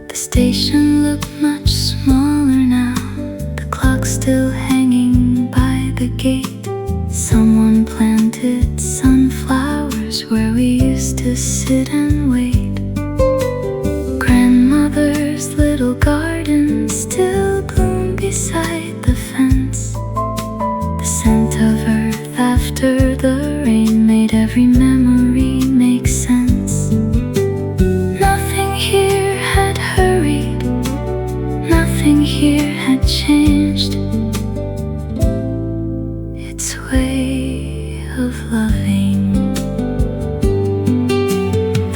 The station looked much smaller now, the clock still hanging by the gate. Someone planted sunflowers where we used to sit and wait. Grandmother's little garden still bloomed beside the fence. The scent of earth after the rain made every memory make sense. Nothing here had hurried, nothing here had changed. Its way of loving.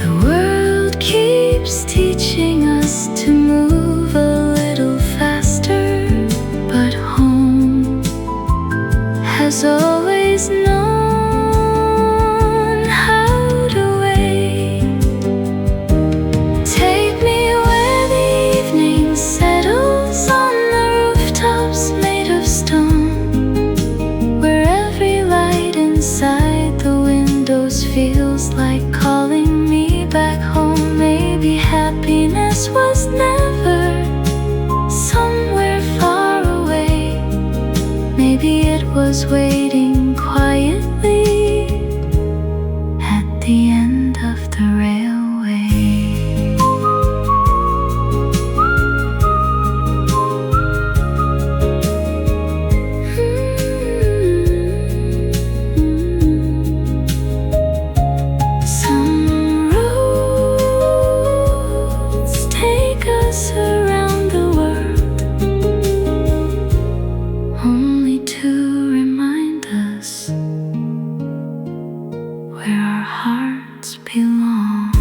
The world keeps teaching us to move a little faster, but home has always known how to wait. Take me where the evening settles on the rooftops made of stone, where every light inside the windows feels like calling me back home. Maybe happiness was never somewhere far away. Maybe it was waiting quietly at the end of the railway. Some roads take us around the world, only to remind us where our hearts belong.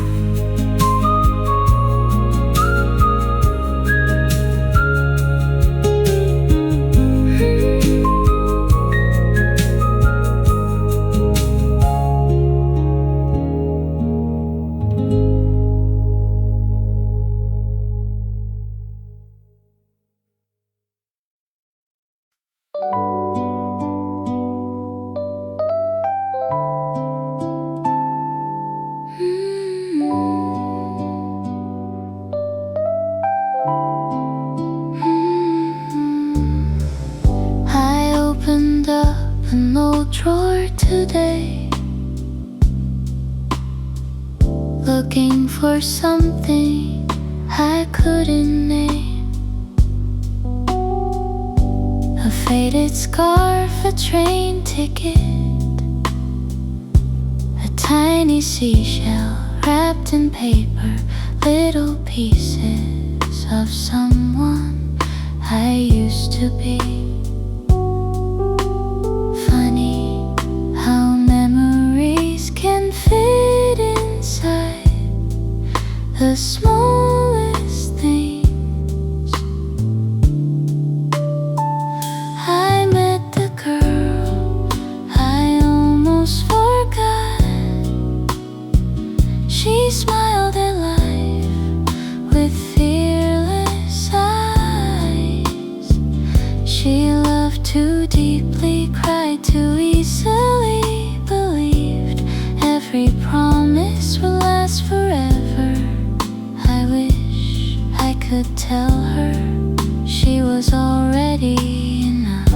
I opened up an old drawer today, looking for something I couldn't name. A faded scarf, a train ticket, a tiny seashell wrapped in paper, little pieces of someone I used to be. Funny how memories can fit inside the smallest things. I met the girl I almost forgot. could tell her she was already enough.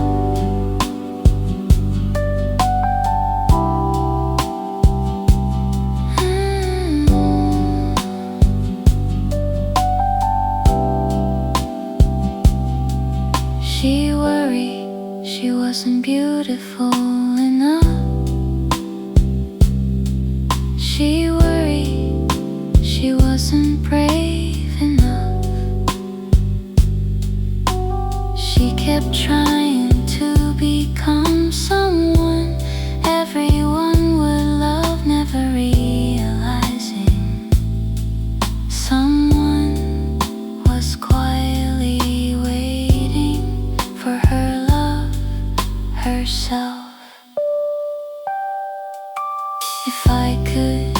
She worried she wasn't beautiful enough. She worried she wasn't brave enough. She kept trying to become someone everyone would love, never realizing someone was quietly waiting for her love herself. If I could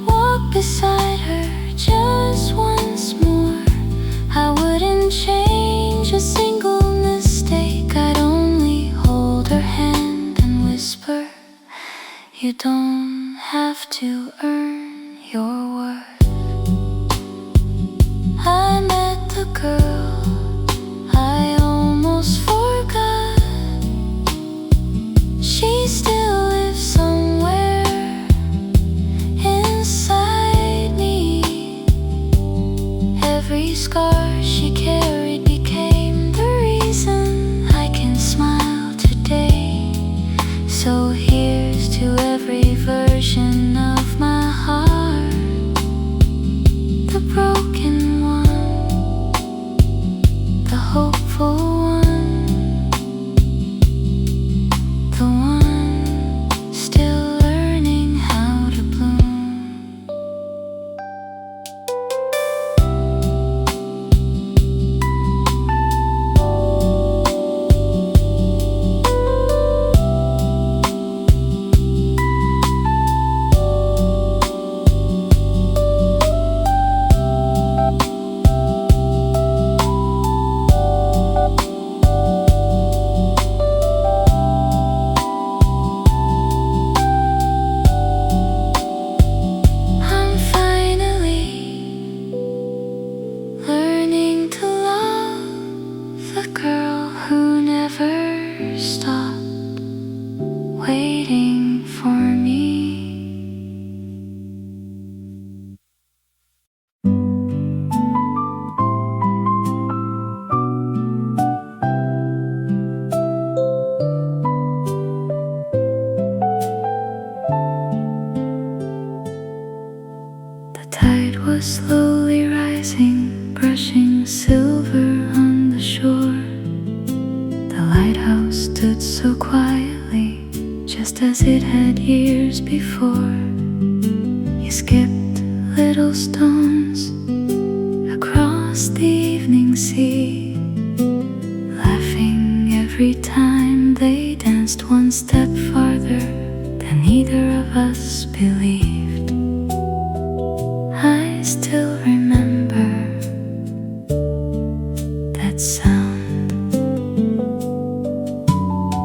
walk beside her just once more, I wouldn't change a single mistake. I'd only hold her hand and whisper, you don't have to earn your worth. I met the girl I almost forgot. She still lives somewhere inside me. Every scar she carried became the reason I can smile today. So here's to every version of my heart, the broken one, the hopeful one, the one still learning how to bloom. I'm finally learning to love the girl who never stopped waiting for me. The tide was slowly rising, brushing silver on the shore. The lighthouse stood so quietly, just as it had years before. You skipped little stones across the evening sea, laughing every time they danced one step farther than either of us believed. I still remember that sound.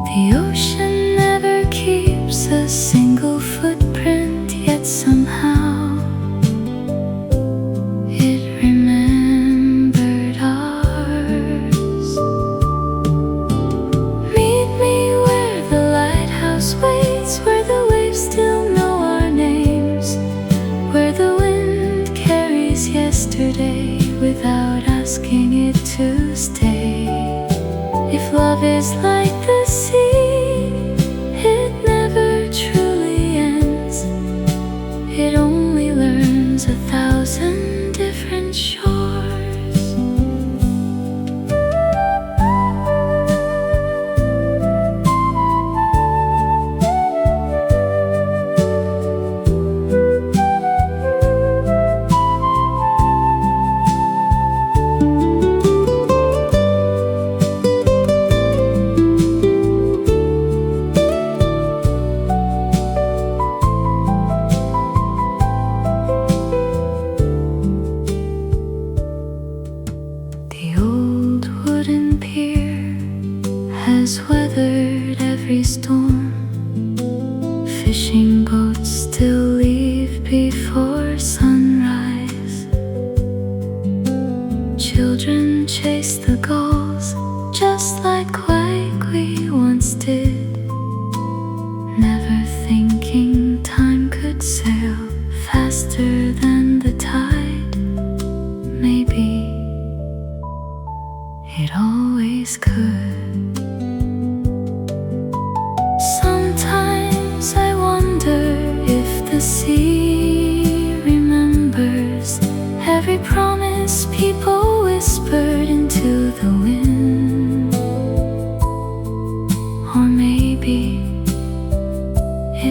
The ocean never keeps a single footprint, yet somehow it remembered ours. Meet me where the lighthouse waits, where the waves still know our names, where the wind carries yesterday without asking it to stay. If love is like the sea, it never truly ends. It only learns 1,000 different shores. has weathered every storm. Fishing boats still leave before sunrise.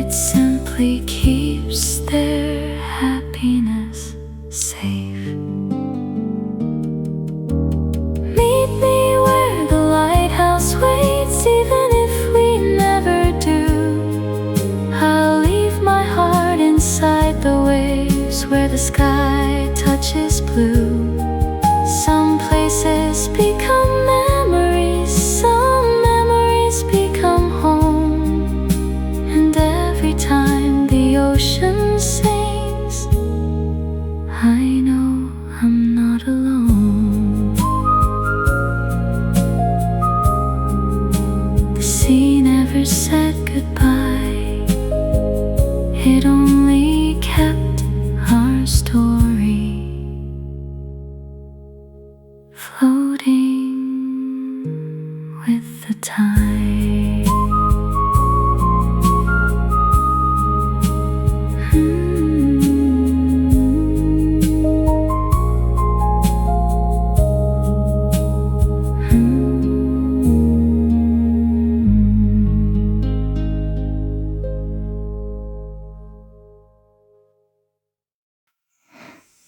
it simply keeps their happiness safe. Meet me where the lighthouse waits, even if we never do. I'll leave my heart inside the waves where the sky touches blue. Some places become memories, some memories become home. And every time the ocean sings, I know I'm not alone. The sea never said goodbye, it only kept our story floating with the tide.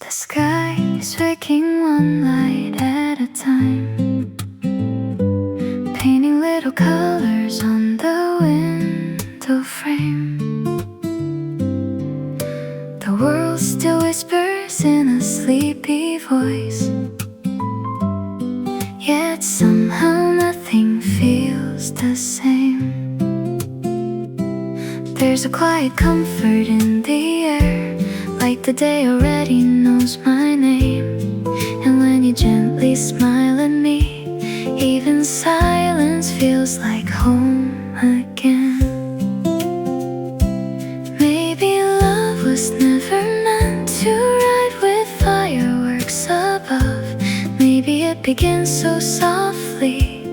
The sky is waking one light at a time, painting little colors on the window frame. The world still whispers in a sleepy voice, yet somehow nothing feels the same. There's a quiet comfort in the air, like the day already knows my name. And when you gently smile at me, even silence feels like home again. Maybe love was never meant to ride with fireworks above. Maybe it begins so softly,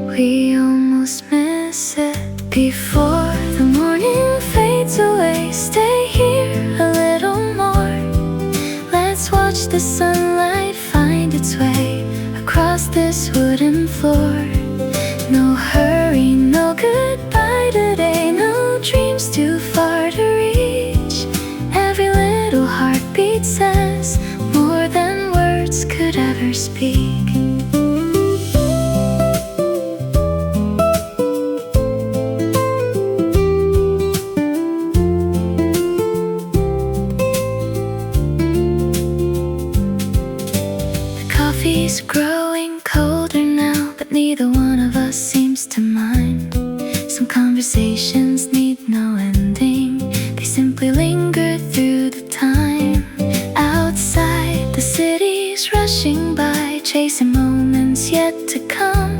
we almost miss it. Before the morning fades away, stay here a little more. Let's watch the sunlight find its way across this wooden floor. No hurry, no goodbye today, no dreams too far to reach. Every little heartbeat says more than words could ever speak. Coffee's growing colder now, but neither one of us seems to mind. Some conversations need no ending, they simply linger through the time. Outside, the city's rushing by, chasing moments yet to come.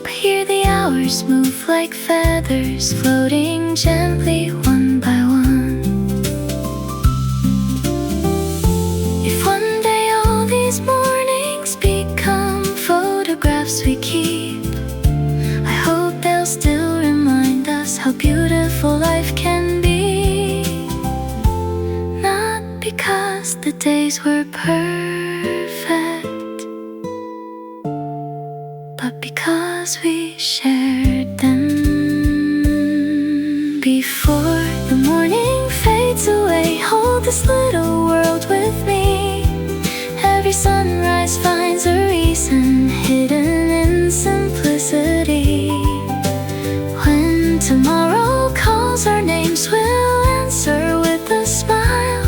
But here the hours move like feathers, floating gently one by one. If one day all these mornings become photographs we keep, I hope they'll still remind us how beautiful life can be. Not because the days were perfect, but because we shared them. Before the morning fades away, hold this little world with me. Every sunrise finds a reason hidden in simplicity. When tomorrow calls our names, we'll answer with a smile.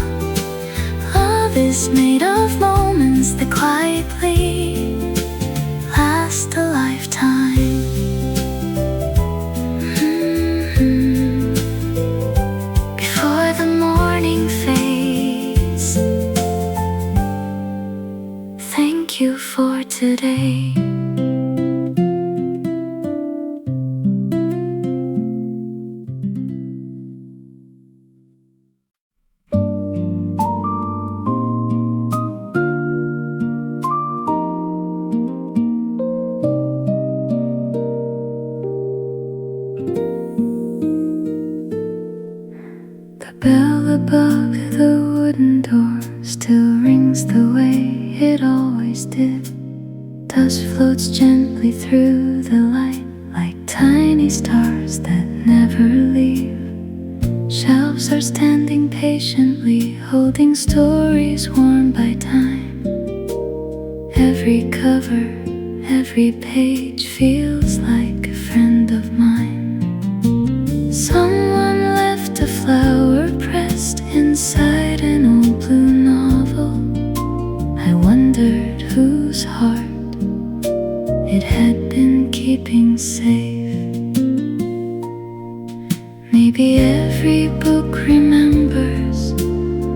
Love is made of moments that quietly last a lifetime. Before the morning fades, thank you for today. The bell above the wooden door still rings the way it always did. Dust floats gently through the light like tiny stars that never leave. patiently holding stories worn by time. Every cover, every page feels like a friend of mine. Someone left a flower pressed inside an old blue novel. I wondered whose heart it had been keeping safe. Maybe every book remembers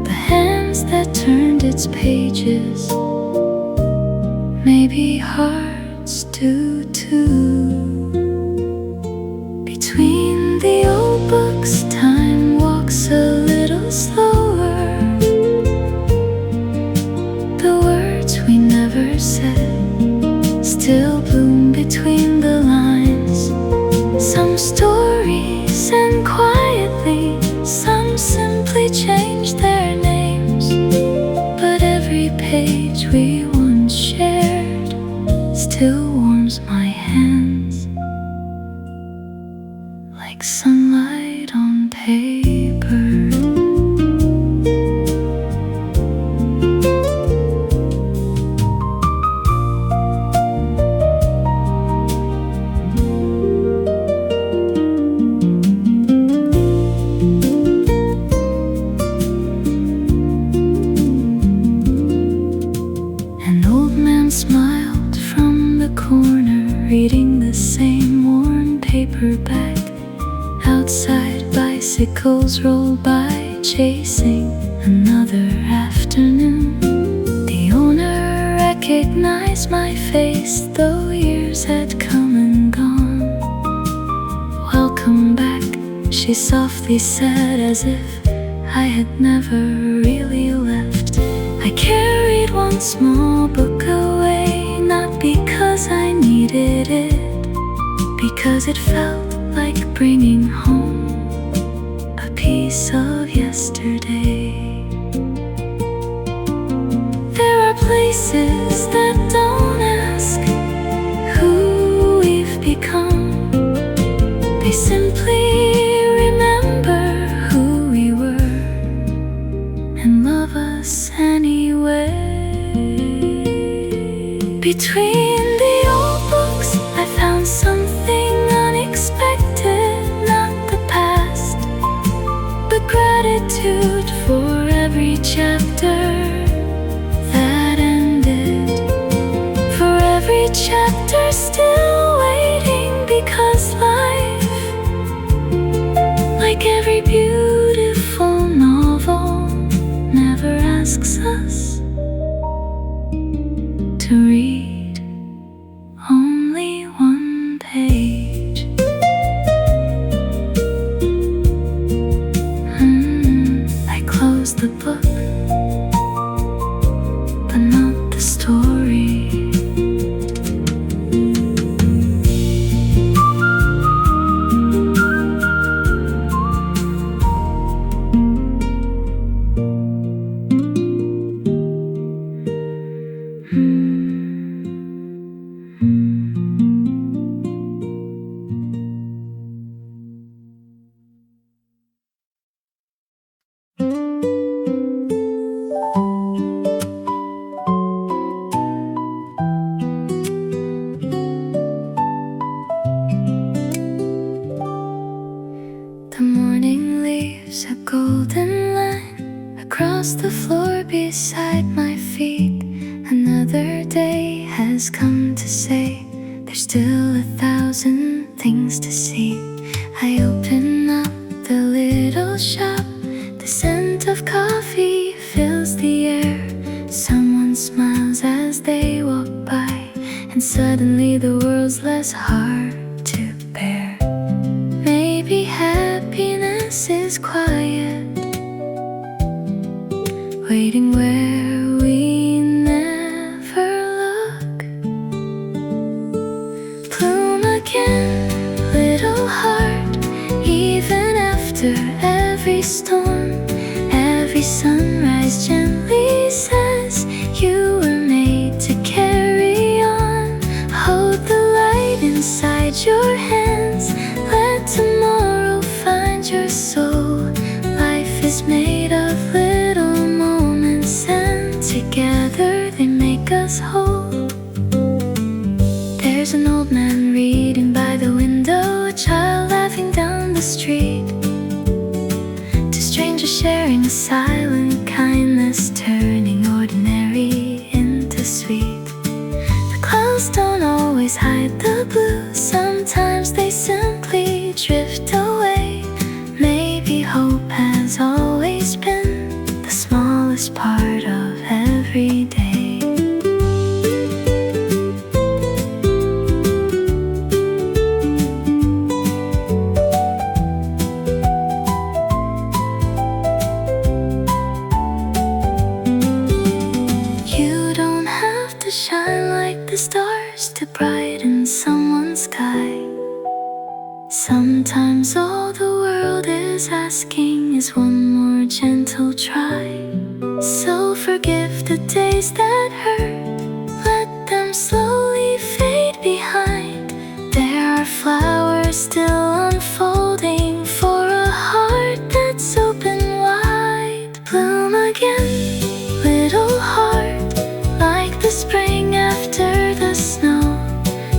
the hands that turned its pages. Maybe hearts do too. Between the old books, time walks a little slower. The words we never said still bloom between the lines. Some stories end quietly, some simply change their names. But every page we once shared still warms my hands like sunlight on paper. Smiled from the corner, reading the same worn paperback. Outside, bicycles roll by, chasing another afternoon. The owner recognized my face, though years had come and gone. Welcome back, she softly said, as if I had never really left. I carried one small book away, not because I needed it, because it felt like bringing home a piece of yesterday. There are places that don't ask who we've become. They simply remember who we were and love us anyway. Between the old books, I found something unexpected. Not the past, but gratitude for every chapter that ended, for every chapter still waiting, because life, like every beautiful novel, never asks us to read only one page. I closed the book, but not the story. The morning leaves a golden line across the floor beside my feet. Another day has come to say there's still 1,000 things to see. I open up the little shop. The scent of coffee fills the air. Someone smiles as they walk by, and suddenly the world's less hard to bear. Maybe happiness is quiet, waiting where we never look. Bloom again, little heart, even after every storm. Every sunrise gently says you were made to carry on. Hold the light inside your hands, let tomorrow find your soul. Life is made of sharing a silent kindness, turning ordinary into sweet. The clouds don't always hide the blue, sometimes they simply drift away. Maybe hope has always been the smallest part of every day. Shine like the stars to brighten someone's sky. Sometimes all the world is asking is one more gentle try. So forgive the days that hurt, let them slowly fade behind. There are flowers still unfolding for a heart that's open wide. Bloom again, little heart, like the spring after the snow.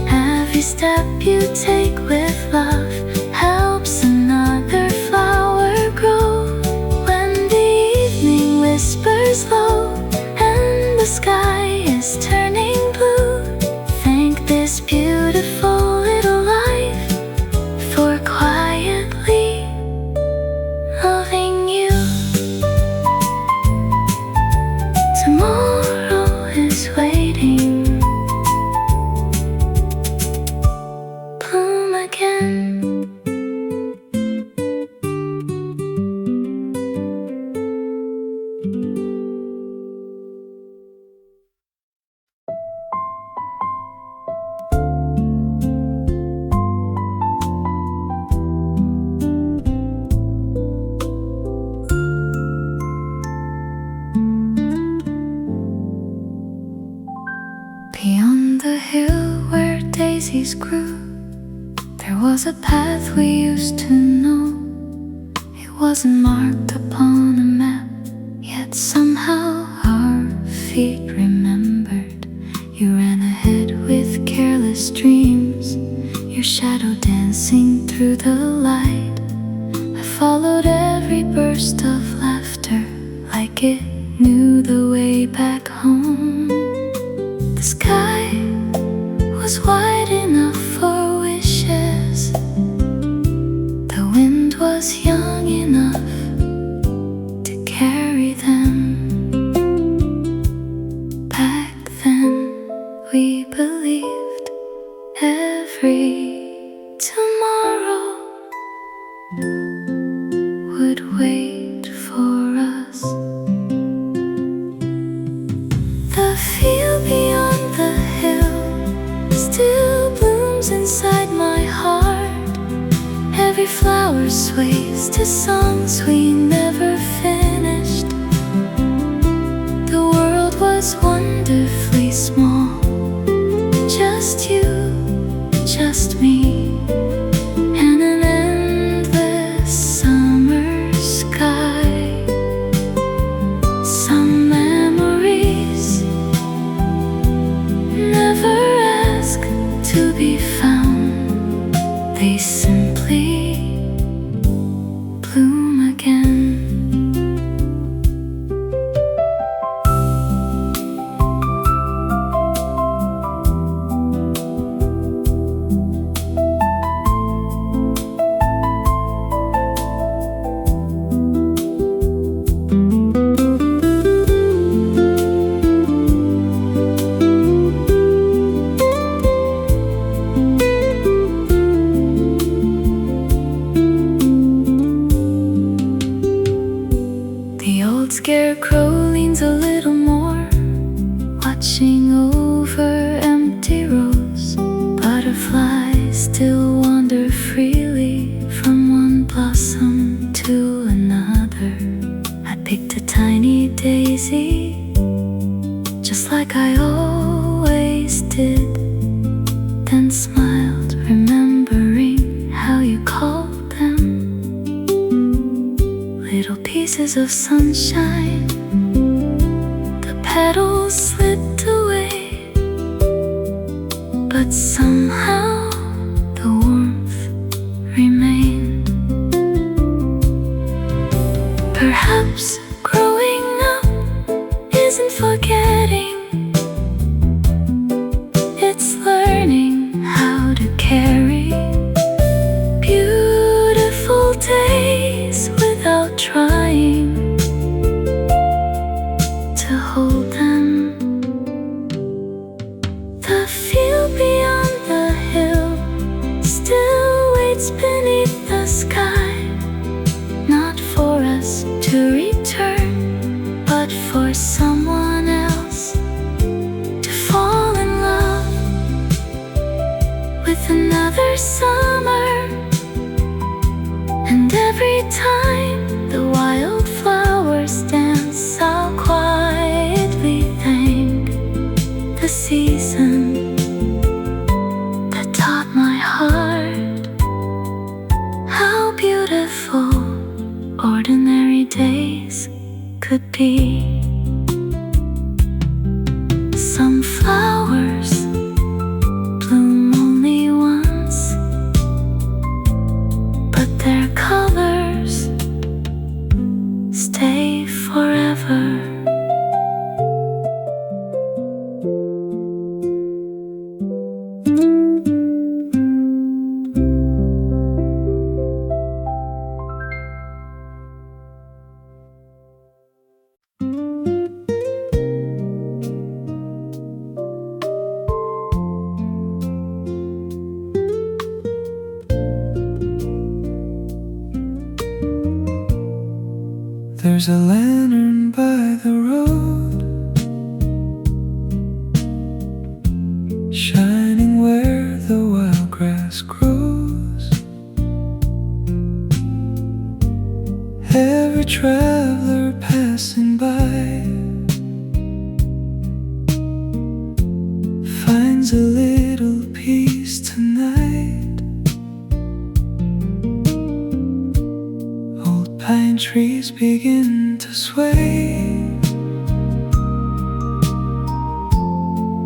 Every step you take with love helps another flower grow. When the evening whispers low and the sky is turning blue, thank this beautiful little life for quietly loving you. Tomorrow is waiting. Bloom again. Beyond the hill where daisies grew, there was a path we used to know. It wasn't marked upon a map, yet somehow our feet remembered. You ran ahead with careless dreams, your shadow dancing through the light. I followed every burst of laughter like it knew the way back home. The sky was wide enough for wishes. The wind was young enough to carry them. Back then we believed every tomorrow would wait for us. The field beyond the hill still blooms inside my heart. Every flower sways to songs we never finished. The world was wonderfully small, just you, just me, and an endless summer sky. Some memories never ask to be found, they simply bloom again. The old scarecrow leans a little more, watching over empty rows. Butterflies still wander freely from one blossom to another. I picked a tiny daisy, just like I always did, then smiled, remembering how you called them. Little pieces of sunshine, the petals slipped away, but somehow the warmth remained. Perhaps growing up isn't forgetting, it's learning how to carry beautiful days without trying to hold them. The field beyond the hill still waits beneath the sky, not for us to return, but for someone else to fall in love with another summer. And every time the wildflowers dance, I'll quietly thank the season that taught my heart how beautiful ordinary days could be. Some flowers bloom only once, but their colors stay forever. There's a lantern by the road, shining where the wild grass grows. Every traveler passing by finds a little peace tonight. Pine trees begin to sway,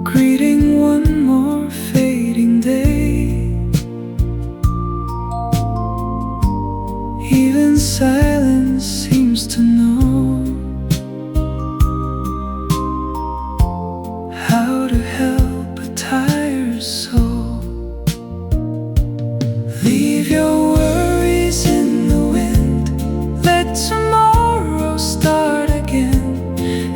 greeting one more fading day. Even silence seems to know how to help a tired soul. Leave your worries in the wind, let tomorrow start again.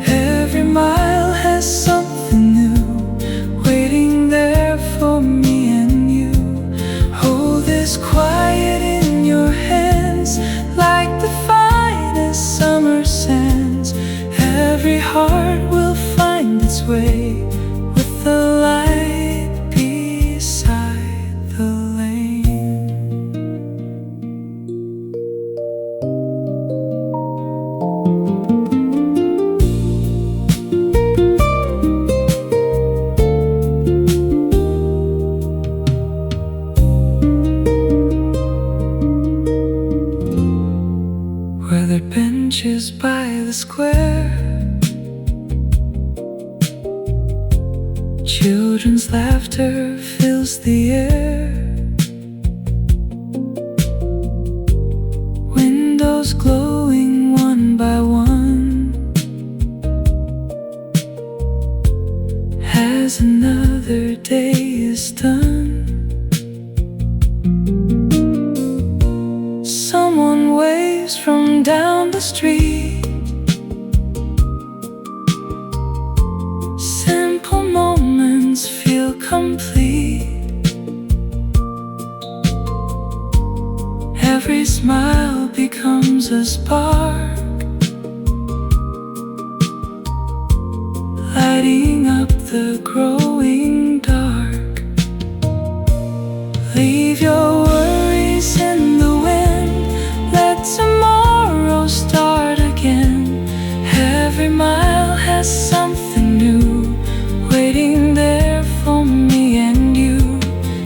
Every mile has something new waiting there for me and you. Hold this quiet in your hands like the finest summer sands. Every heart will find its way with the light beside the lane. Weathered benches by the square, children's laughter fills the air. Windows glowing one by one as another day is done. Someone waves from down the street. Simple moments feel complete. Every smile becomes a spark, lighting up the growing dark. Leave your worries in the wind, let tomorrow start again. Every mile has something new waiting there for me and you.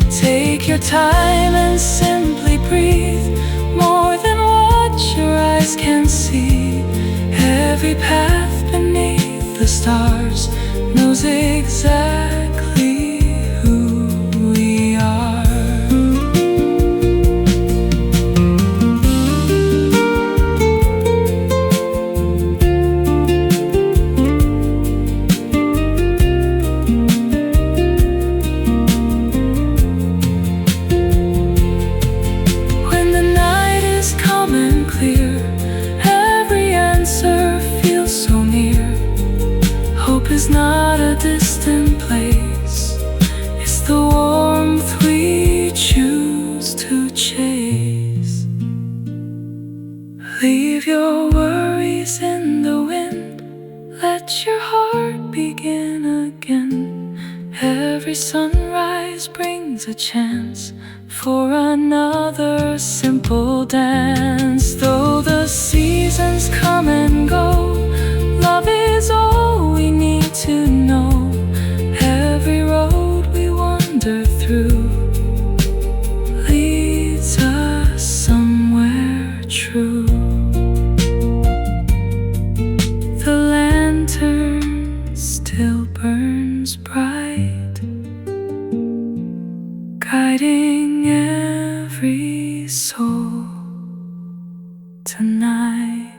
Take your time and simply breathe, more than what your eyes can see. Every path beneath the stars knows exactly who we are. is not a distant place, it's the warmth we choose to chase. Leave your worries in the wind, let your heart begin again. Every sunrise brings a chance for another simple dance. Though the seasons come and go, love is all we need to know. Every road we wander through leads us somewhere true. The lantern still burns bright, guiding every soul tonight.